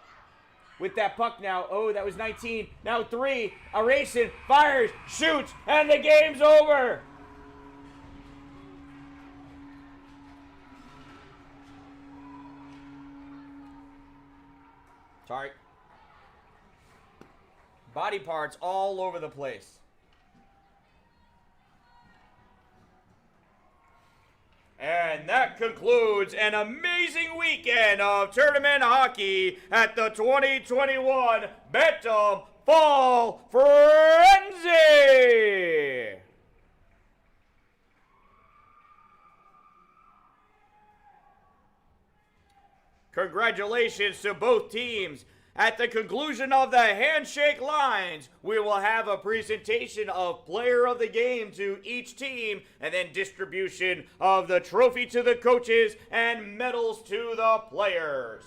with that puck now. Oh, that was 19. Now 3. Aracin fires, shoots, and the game's over. Sorry. Body parts all over the place. And that concludes an amazing weekend of tournament hockey at the 2021 Bantam Fall Frenzy. Congratulations to both teams. At the conclusion of the handshake lines, we will have a presentation of player of the game to each team and then distribution of the trophy to the coaches and medals to the players.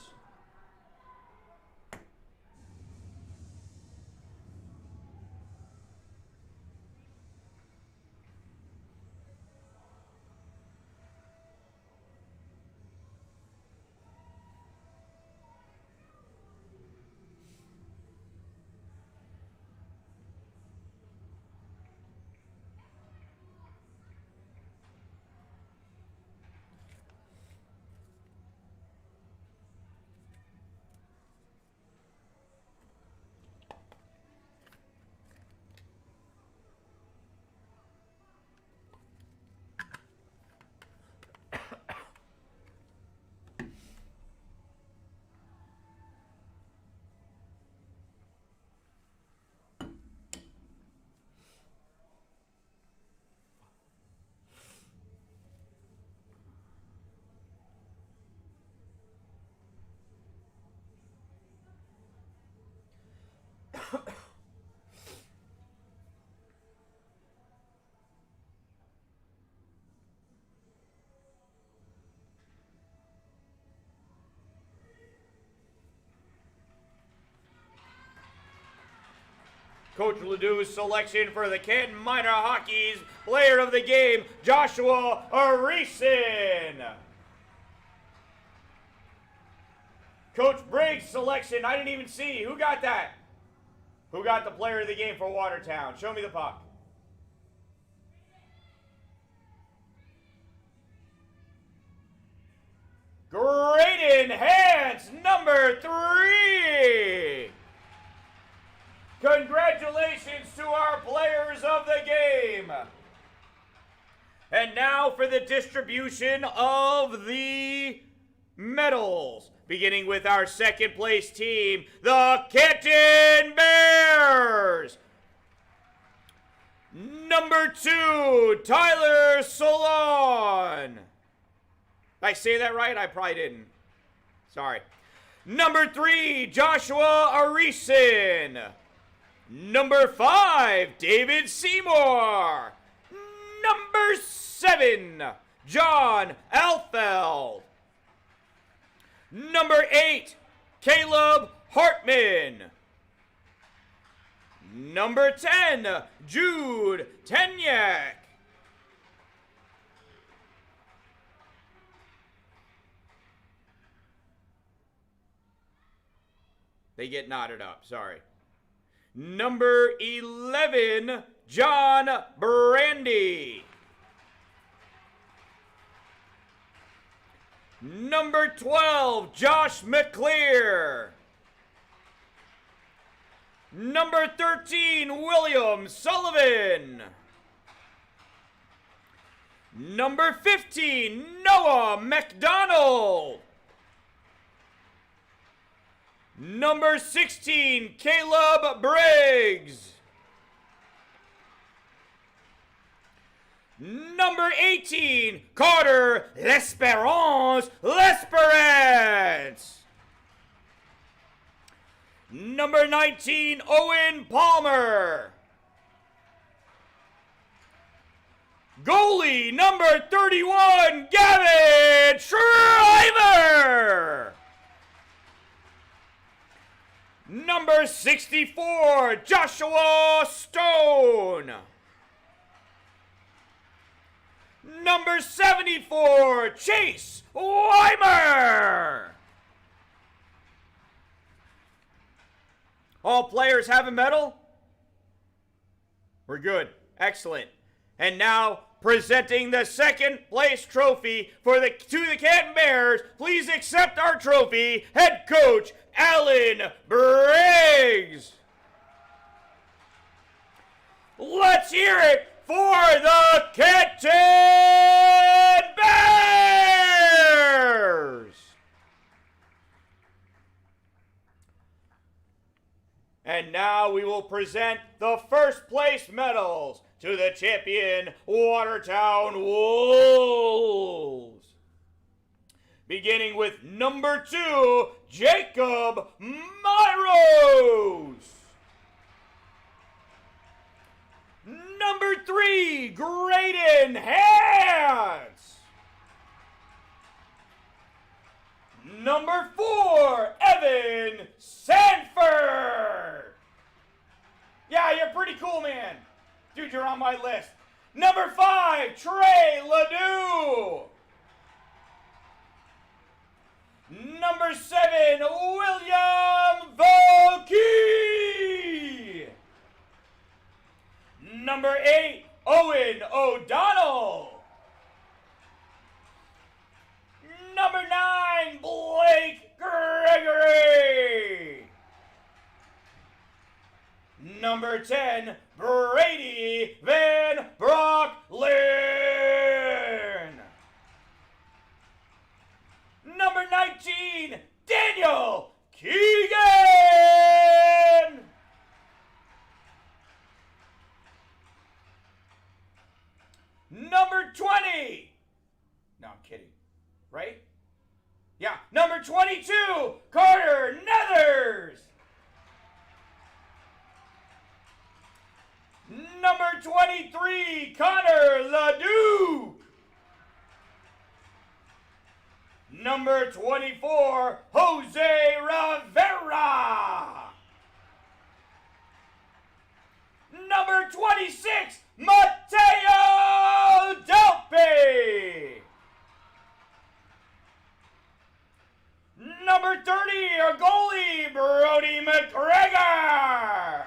Coach Ledoux's selection for the Canton Minor Hockey's player of the game, Joshua Aracin. Coach Briggs' selection, I didn't even see. Who got that? Who got the player of the game for Watertown? Show me the puck. Graydon Hans, number 3. Congratulations to our players of the game. And now for the distribution of the medals. Beginning with our second place team, the Canton Bears. Number 2, Tyler Solon. Did I say that right? I probably didn't. Sorry. Number 3, Joshua Aracin. Number 5, David Seymour. Number 7, John Alfeld. Number 8, Caleb Hartman. Number 10, Jude Tenyak. They get knotted up, sorry. Number 11, John Brandy. Number 12, Josh McClear. Number 13, William Sullivan. Number 15, Noah McDonald. Number 16, Caleb Briggs. Number 18, Carter L'Esperance. Number 19, Owen Palmer. Goalie number 31, Gavin Schreiber. Number 64, Joshua Stone. Number 74, Chase Weimer. All players have a medal? We're good. Excellent. And now, presenting the second place trophy to the Canton Bears, please accept our trophy, head coach Alan Briggs. Let's hear it for the Canton Bears! And now we will present the first place medals to the champion Watertown Wolves. Beginning with number 2, Jacob Myros. Number 3, Graydon Hans. Number 4, Evan Sanford. Yeah, you're pretty cool, man. Dude, you're on my list. Number 5, Trey Ledoux. Number 7, William Volkey. Number 8, Owen O'Donnell. Number 9, Blake Gregory. Number 10, Brady Van Brocklin. Number 19, Daniel Keegan. Number 20. No, I'm kidding. Right? Yeah. Number 22, Carter Nethers. Number 23, Connor Ledoux. Number 24, Jose Rivera. Number 26, Mateo Delpe. Number 30, our goalie, Brody McGregor.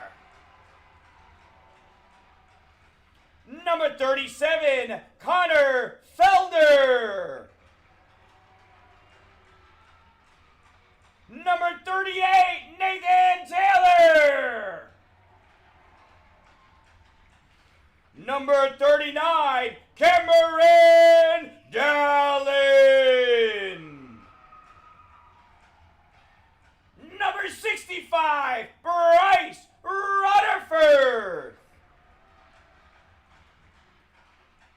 Number 37, Connor Felder. Number 38, Nathan Taylor. Number 39, Cameron Dallin. Number 65, Bryce Rutherford.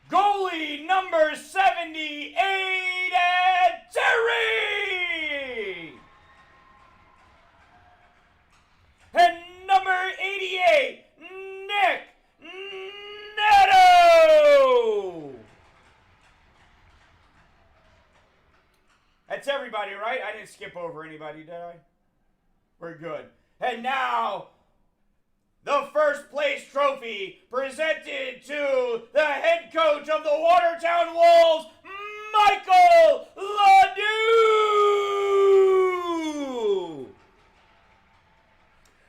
Goalie number 78, Terry. And number 88, Nick Neto. That's everybody, right? I didn't skip over anybody, did I? We're good. And now, the first place trophy presented to the head coach of the Watertown Wolves, Michael Ledoux.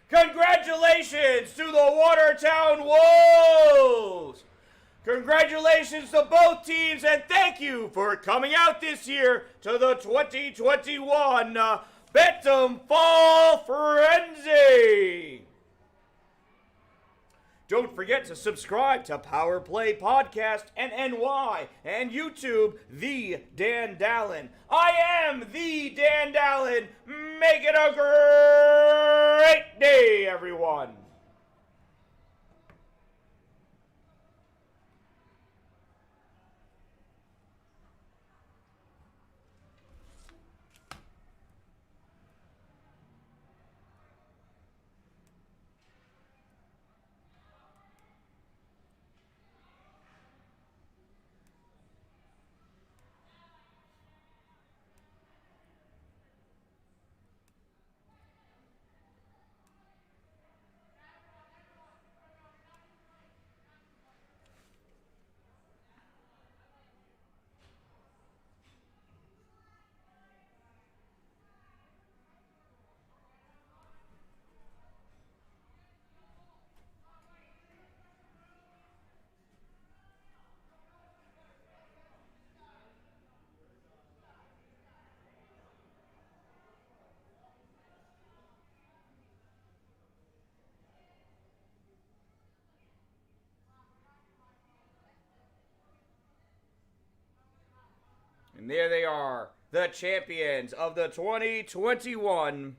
Congratulations to the Watertown Wolves. Congratulations to both teams, and thank you for coming out this year to the 2021 Bantam Fall Frenzy. Don't forget to subscribe to Power Play Podcast and NY and YouTube, The Dan Dallin. I am The Dan Dallin. Make it a great day, everyone. And there they are, the champions of the 2021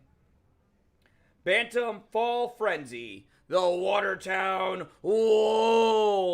Bantam Fall Frenzy, the Watertown Wolves.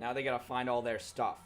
Now they gotta find all their stuff.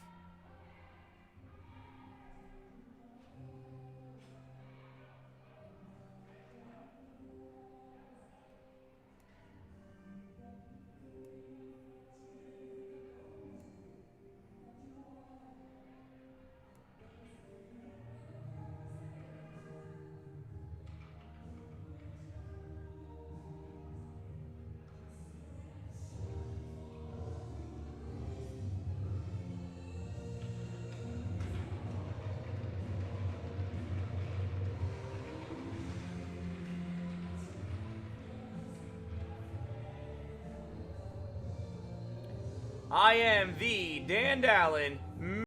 I am the Dan Dallin,